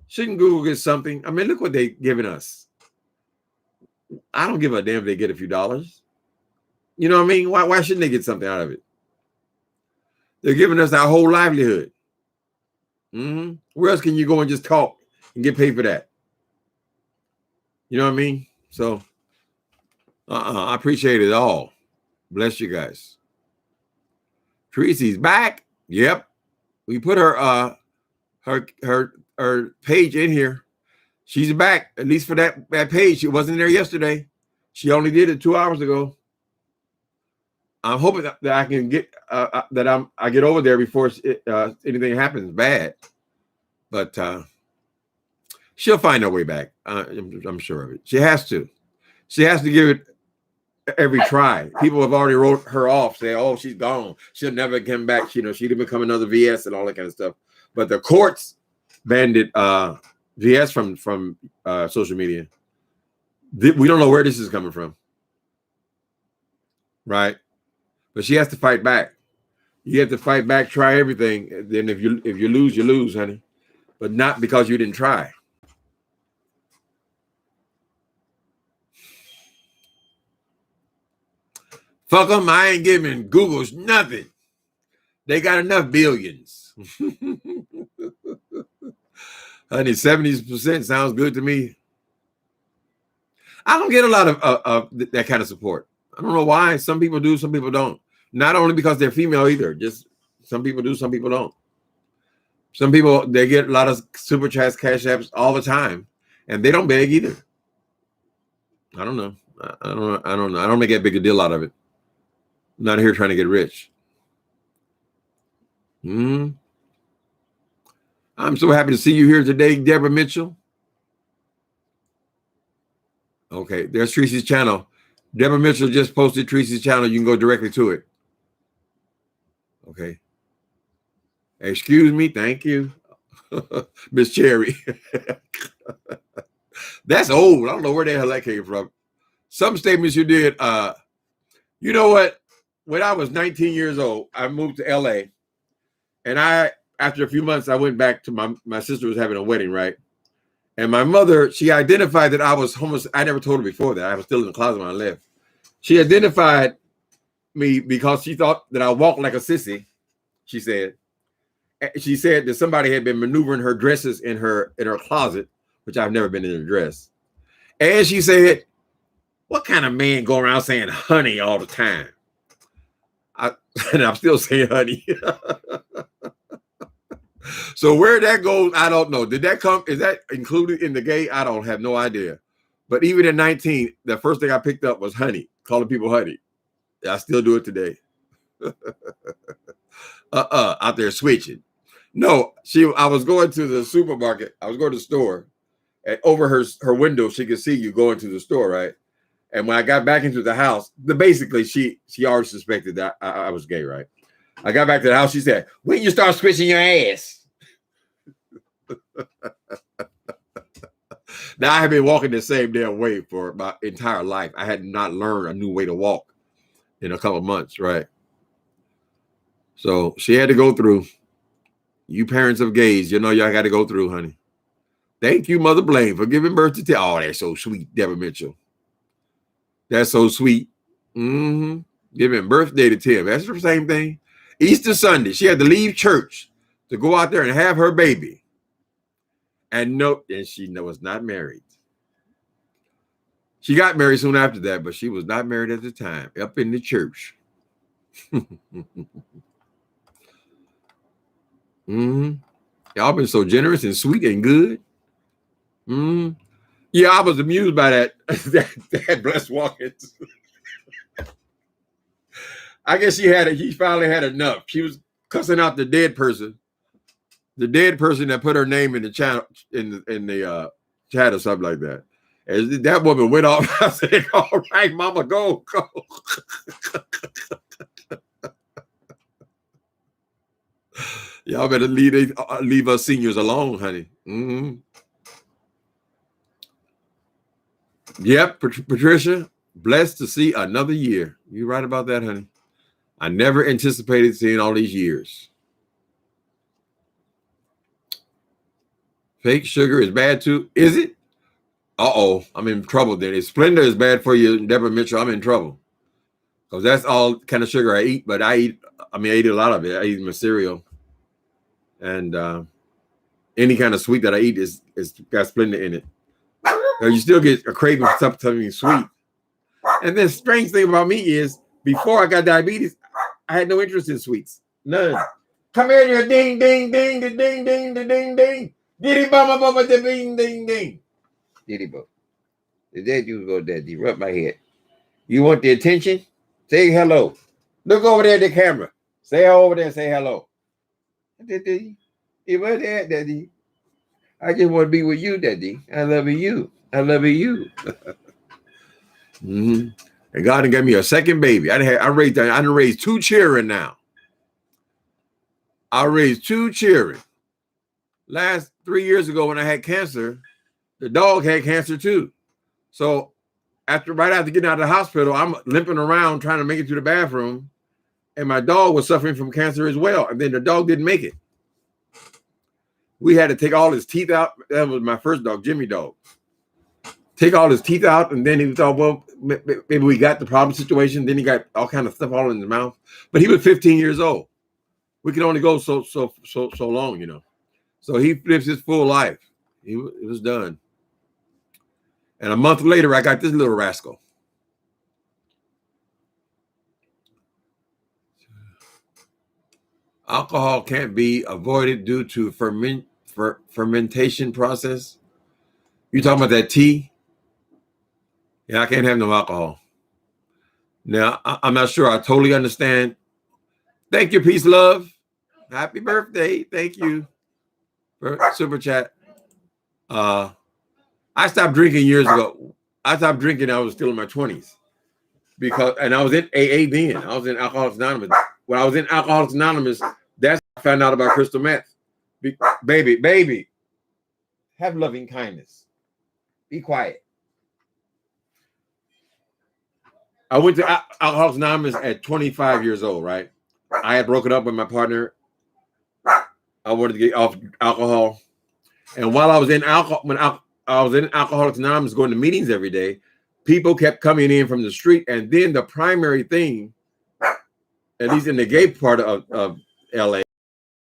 shouldn't Google get something? I mean, look what they giving us. I don't give a damn if they get a few dollars. You know what I mean? Why shouldn't they get something out of it? They're giving us our whole livelihood. Where else can you go and just talk and get paid for that? You know what I mean? So I appreciate it all. Bless you guys. Tracy's back. Yep. We put her page in here. She's back, at least for that page. She wasn't there yesterday. She only did it 2 hours ago. I'm hoping that I can get I get over there before anything happens bad. But she'll find her way back. I'm sure of it. She has to. She has to give it every try. People have already wrote her off, say, "Oh, she's gone. She'll never come back." You know, she didn't become another VS and all that kind of stuff. But the courts banned it, VS from social media. We don't know where this is coming from, right? But she has to fight back. You have to fight back, try everything. Then if you lose, you lose, honey. But not because you didn't try. Fuck them. I ain't giving Google's nothing. They got enough billions. Honey, 70% sounds good to me. I don't get a lot of that kind of support. I don't know why. Some people do, some people don't. Not only because they're female either. Just some people do, some people don't. Some people, they get a lot of super chats, Cash Apps all the time, and they don't beg either. I don't know. I don't know. I don't make that big a deal out of it. I'm not here trying to get rich. I'm so happy to see you here today, Deborah Mitchell. Okay, there's Tracy's channel. Deborah Mitchell just posted Tracy's channel. You can go directly to it. Okay. Excuse me. Thank you. Miss Cherry. That's old. I don't know where the hell that came from. Some statements you did. You know what? When I was 19 years old, I moved to LA. And after a few months, I went back to my sister was having a wedding, right? And my mother, she identified that I was homeless. I never told her before that. I was still in the closet when I left. She identified me because she thought that I walked like a sissy, she said. She said that somebody had been maneuvering her dresses in her closet, which I've never been in a dress. And she said, what kind of man go around saying honey all the time? And I'm still saying honey. So where that goes, I don't know. Did that come? Is that included in the gay? I don't have no idea. But even at 19, the first thing I picked up was honey, calling people honey. I still do it today. Out there switching. No, I was going to the supermarket. I was going to the store, and over her window, she could see you going to the store, right? And when I got back into the house, basically she already suspected that I was gay, right? I got back to the house. She said, "When you start switching your ass?" Now I have been walking the same damn way for my entire life. I had not learned a new way to walk in a couple of months, right? So she had to go through. You parents of gays, you know y'all got to go through, honey. Thank you, Mother Blaine, for giving birth to Tim. Oh, that's so sweet, Deborah Mitchell. That's so sweet. Giving birthday to Tim. That's the same thing. Easter Sunday, she had to leave church to go out there and have her baby. And she was not married. She got married soon after that, but she was not married at the time. Up in the church. Y'all been so generous and sweet and good. Yeah, I was amused by that Blessed Watkins. I guess he finally had enough. She was cussing out the dead person that put her name in the channel in the chat or something like that. As that woman went off, I said, "All right, Mama, go." Y'all better leave us seniors alone, honey. Yep, Patricia, blessed to see another year. You're right about that, honey. I never anticipated seeing all these years. Fake sugar is bad too. Is it? Uh-oh, I'm in trouble then. If Splenda is bad for you, Deborah Mitchell, I'm in trouble. Because that's all kind of sugar I eat, but I eat a lot of it. I eat my cereal. And any kind of sweet that I eat is got Splenda in it. Now, you still get a craving for something sweet. And the strange thing about me is, before I got diabetes, I had no interest in sweets. None. Come here, ding, ding, ding, ding, ding, ding, ding, ding. Diddy bumma bumma ding, ding, ding. Diddy bumma. The dad you go, Daddy. Rub my head. You want the attention? Say hello. Look over there at the camera. Say over there and say hello. Daddy. You want that, Daddy? I just want to be with you, Daddy. I love you. I love you. And God gave me a second baby. I raised 2 children now. I raised 2 children. Last 3 years ago when I had cancer, the dog had cancer too. So right after getting out of the hospital, I'm limping around trying to make it to the bathroom. And my dog was suffering from cancer as well. And then the dog didn't make it. We had to take all his teeth out. That was my first dog, Jimmy Dog. Take all his teeth out, and then he thought, well, maybe we got the problem situation. Then he got all kind of stuff all in his mouth. But he was 15 years old. We could only go so long, you know. So he lives his full life. It was done. And a month later, I got this little rascal. Alcohol can't be avoided due to fermentation process. You talking about that tea? Yeah, I can't have no alcohol. Now, I'm not sure I totally understand. Thank you, peace, love. Happy birthday. Thank you for super chat. I stopped drinking years ago. I stopped drinking. I was still in my 20s. because, and I was in AA then. I was in Alcoholics Anonymous. When I was in Alcoholics Anonymous, that's when I found out about crystal meth. Baby, have loving kindness. Be quiet. I went to Alcoholics Anonymous at 25 years old, right? I had broken up with my partner. I wanted to get off alcohol. And while I was in I was in Alcoholics Anonymous going to meetings every day, people kept coming in from the street. And then the primary thing, at least in the gay part of LA,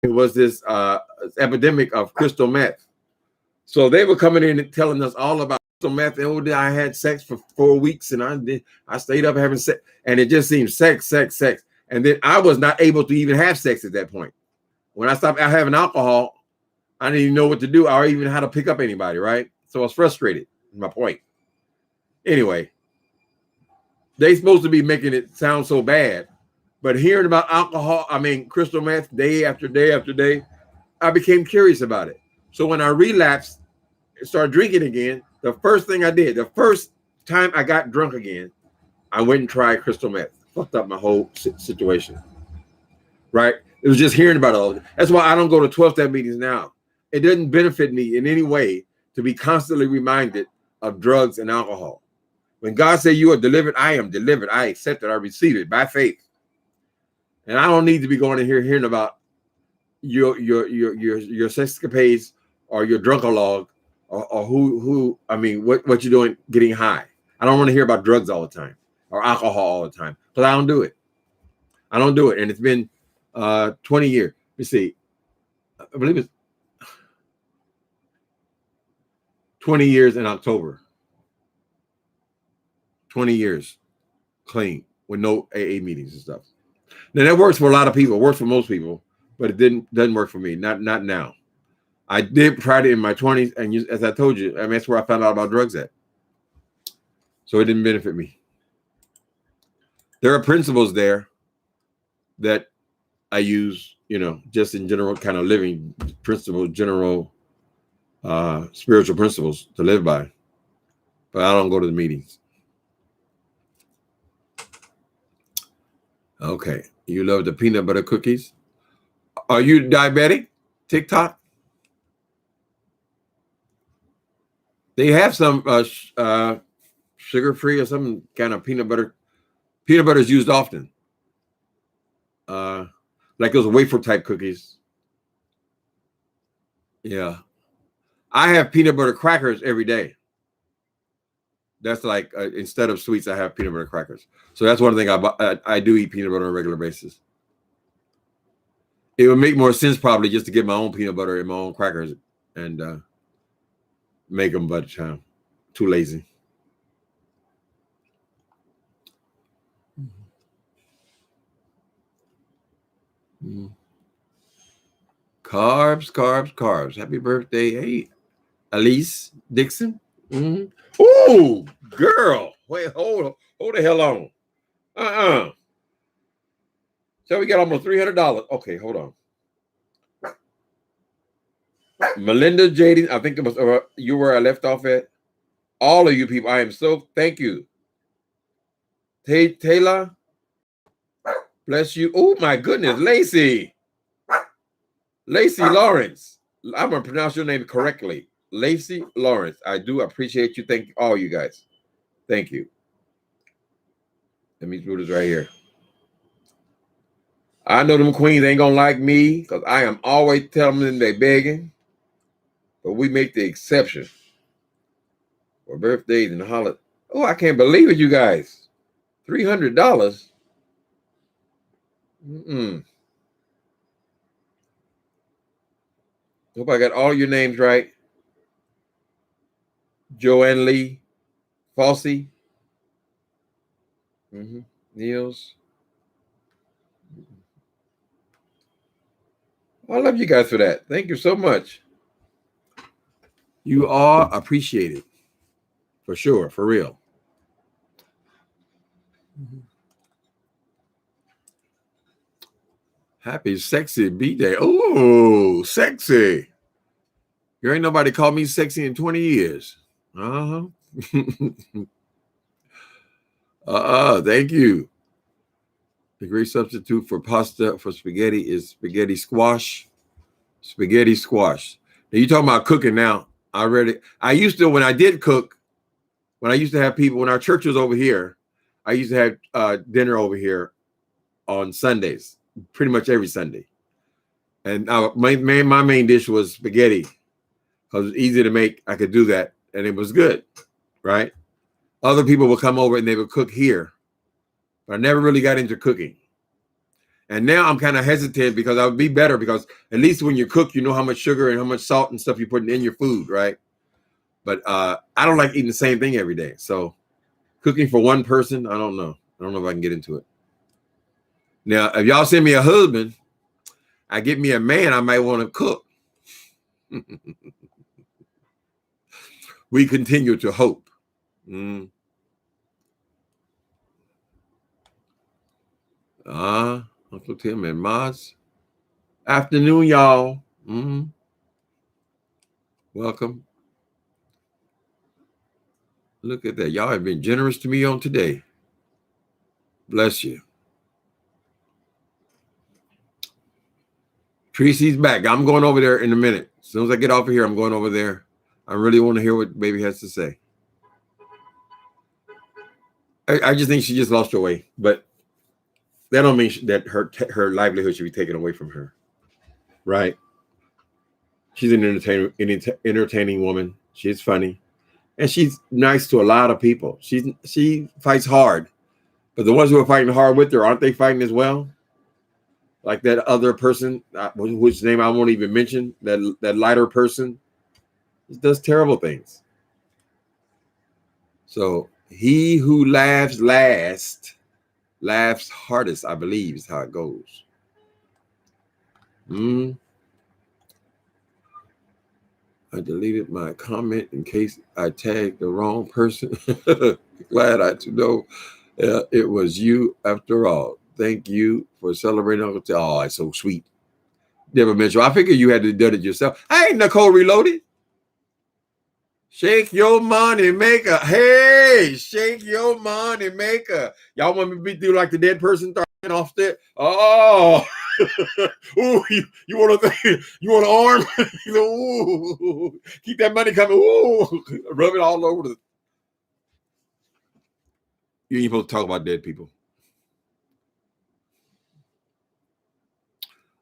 it was this epidemic of crystal meth. So they were coming in and telling us all about crystal meth. And I had sex for 4 weeks and I stayed up having sex. And it just seemed sex. And then I was not able to even have sex at that point. When I stopped having alcohol, I didn't even know what to do or even how to pick up anybody, right? So I was frustrated. My point. Anyway, they supposed to be making it sound so bad, but hearing about crystal meth day after day after day, I became curious about it. So when I relapsed and started drinking again, the first thing I did, the first time I got drunk again, I went and tried crystal meth. Fucked up my whole situation, right? It was just hearing about it all. That's why I don't go to 12-step meetings now. It doesn't benefit me in any way to be constantly reminded of drugs and alcohol. When God said you are delivered, I am delivered. I accept it. I receive it by faith. And I don't need to be going in here hearing about your sexcapades or your drunkalogue or what you're doing getting high. I don't want to hear about drugs all the time or alcohol all the time because I don't do it. I don't do it. And it's been 20 years. Let me see. I believe it's 20 years in October. 20 years clean with no AA meetings and stuff. Now that works for a lot of people. It works for most people, but it doesn't work for me. Not now. I did try it in my 20s, and as I told you, that's where I found out about drugs at. So it didn't benefit me. There are principles there that I use, just in general kind of living principles, general spiritual principles to live by. But I don't go to the meetings. Okay. You love the peanut butter cookies? Are you diabetic? TikTok? They have some sugar-free or some kind of peanut butter. Peanut butter is used often. Like those wafer-type cookies. Yeah. I have peanut butter crackers every day. That's like, instead of sweets, I have peanut butter crackers. So that's one thing I do eat peanut butter on a regular basis. It would make more sense probably just to get my own peanut butter and my own crackers and make them, but too lazy. Mm-hmm. Carbs. Happy birthday, hey, Elise Dixon. Mm-hmm. Oh, girl. Wait, hold the hell on. So we got almost $300. Okay, hold on. Melinda Jaden, I think it was you where I left off at. All of you people, I am so thank you. Taylor, bless you. Oh my goodness, Lacey Lawrence. I'm gonna pronounce your name correctly. Lacey Lawrence. I do appreciate you. Thank all you guys. Thank you. Let me do this right here. I know them queens ain't gonna like me because I am always telling them they begging, but we make the exception for birthdays and holidays. Oh, I can't believe it, you guys. $300. Hope I got all your names right. Joanne Lee, Fossey, Niels. I love you guys for that. Thank you so much. You are appreciated. For sure, for real. Happy sexy B-Day. Oh, sexy. There ain't nobody called me sexy in 20 years. Thank you. The great substitute for pasta for spaghetti is spaghetti squash. Spaghetti squash. Now you talking about cooking now. I used to, when I did cook, when I used to have people, when our church was over here, I used to have dinner over here on Sundays, pretty much every Sunday. And my main dish was spaghetti because it was easy to make. I could do that, and it was good, right? Other people would come over and they would cook here, but I never really got into cooking. And now I'm kind of hesitant because I would be better because at least when you cook, you know how much sugar and how much salt and stuff you're putting in your food, right? But I don't like eating the same thing every day. So cooking for one person, I don't know. I don't know if I can get into it. Now, if y'all send me a husband, I get me a man, I might want to cook. We continue to hope. Uncle Tim and Maz. Afternoon, y'all. Welcome. Look at that. Y'all have been generous to me on today. Bless you. Tracy's back. I'm going over there in a minute. As soon as I get off of here, I'm going over there. I really want to hear what baby has to say. I just think she just lost her way, but that don't mean that her livelihood should be taken away from her, right? She's an entertaining woman. She's funny, and she's nice to a lot of people. She fights hard, but the ones who are fighting hard with her, aren't they fighting as well? Like that other person, whose name I won't even mention, that lighter person, does terrible things. So he who laughs last laughs hardest, I believe, is how it goes. I deleted my comment in case I tagged the wrong person. Glad to know it was you after all. Thank you for celebrating Uncle Tim. Oh, it's so sweet. Never mentioned. I figured you had to do it yourself. Hey, Nicole Reloaded. Shake your money maker. Hey, shake your money maker. Y'all want me to be do like the dead person throwing off there? Oh, ooh, you want an arm? Ooh, keep that money coming. Ooh, rub it all over the. You ain't supposed to talk about dead people.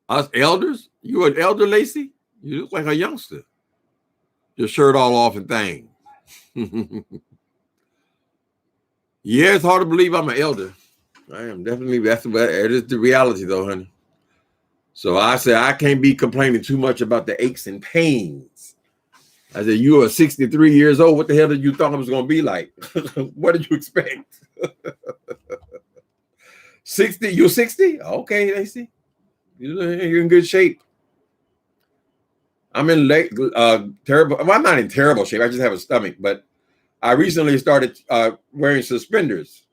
Us elders? You an elder, Lacey? You look like a youngster. Your shirt all off and thing. Yeah, it's hard to believe I'm an elder. I am definitely. It is the reality, though, honey. So I said I can't be complaining too much about the aches and pains. I said, you are 63 years old. What the hell did you thought I was going to be like? What did you expect? 60? You're 60? Okay, Lacey. You're in good shape. I'm in terrible. Well, I'm not in terrible shape. I just have a stomach. But I recently started wearing suspenders.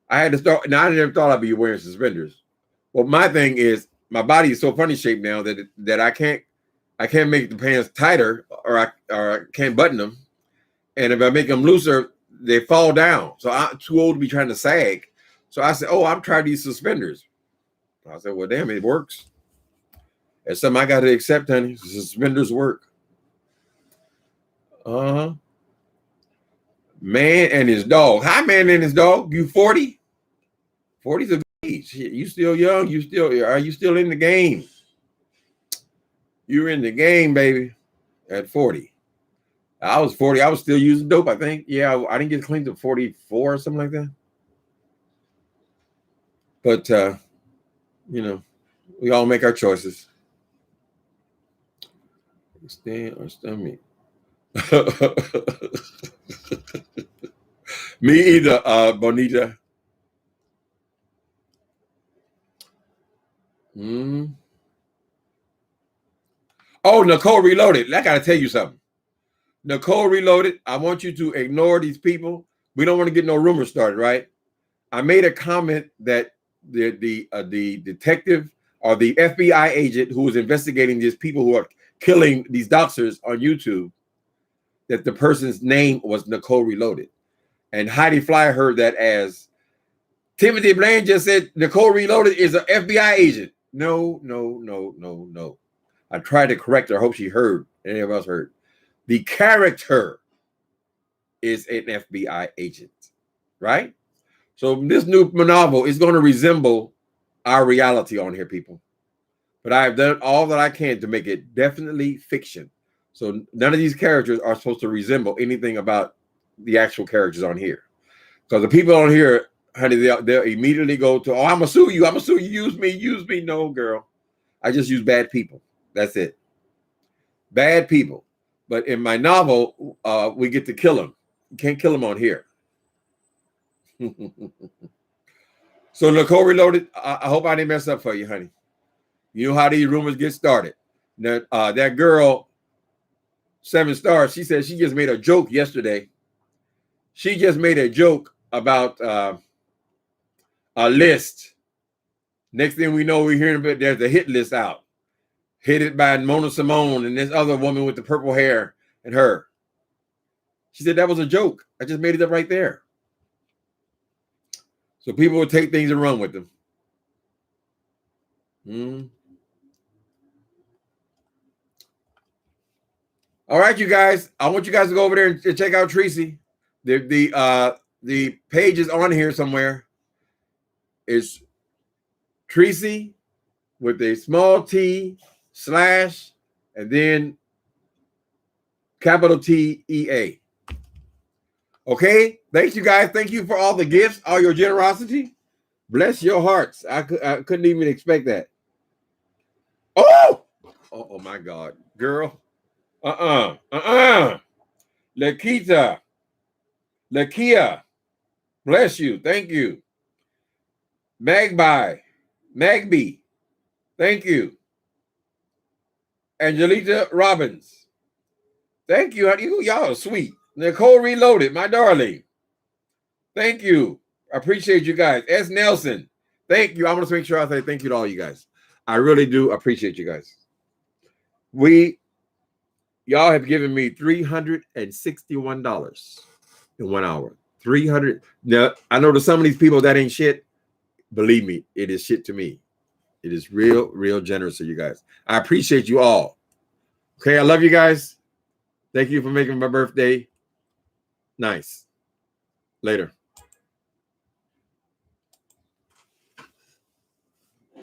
I had to start. Now I never thought I'd be wearing suspenders. Well, my thing is my body is so funny shaped now that I can't make the pants tighter or I can't button them. And if I make them looser, they fall down. So I'm too old to be trying to sag. So I said, I'm trying these suspenders. I said, well, damn, it works. It's something I got to accept, honey. Suspenders work. Man and his dog. Hi, man and his dog. You 40? 40's a good age. You still young. Are you still in the game? You're in the game, baby, at 40. I was 40. I was still using dope, I think. Yeah, I didn't get clean to 44 or something like that. But, we all make our choices. Stand or stomach. Me either, Bonita. Oh, Nicole Reloaded. I got to tell you something. Nicole Reloaded, I want you to ignore these people. We don't want to get no rumors started, right? I made a comment that the detective or the FBI agent who was investigating these people who are killing these doctors on YouTube, that the person's name was Nicole Reloaded. And Heidi Fly heard that as Timothy Blaine just said Nicole Reloaded is an FBI agent. No. I tried to correct her. I hope she heard. Any of us heard. The character is an FBI agent, right? So this new novel is going to resemble our reality on here, people. But I have done all that I can to make it definitely fiction. So none of these characters are supposed to resemble anything about the actual characters on here. Because the people on here, honey, they'll immediately go to, oh, I'm going to sue you. I'm going to sue you. Use me. No, girl. I just use bad people. That's it. Bad people. But in my novel, we get to kill them. You can't kill them on here. So Nicole Reloaded, I hope I didn't mess up for you, honey. You know how these rumors get started. Now, that girl, 7 stars, she said she just made a joke yesterday. She just made a joke about a list. Next thing we know, we're hearing about there's a hit list out. Headed by Mona Simone and this other woman with the purple hair and her. She said that was a joke. I just made it up right there. So people will take things and run with them. All right, you guys. I want you guys to go over there and check out Tracy. The page is on here somewhere. It's Tracy with a small T / and then capital TEA. Okay, thank you guys. Thank you for all the gifts, all your generosity. Bless your hearts. I couldn't even expect that. Oh my God, girl. Lakia, bless you. Thank you. Magby, thank you. Angelita Robbins, thank you. Y'all are sweet. Nicole Reloaded, my darling. Thank you. I appreciate you guys. S. Nelson, thank you. I'm going to make sure I say thank you to all you guys. I really do appreciate you guys. Y'all have given me $361 in 1 hour. 300. Now, I know to some of these people that ain't shit. Believe me, it is shit to me. It is real generous of you guys. I appreciate you all. Okay, I love you guys. Thank you for making my birthday nice. Later.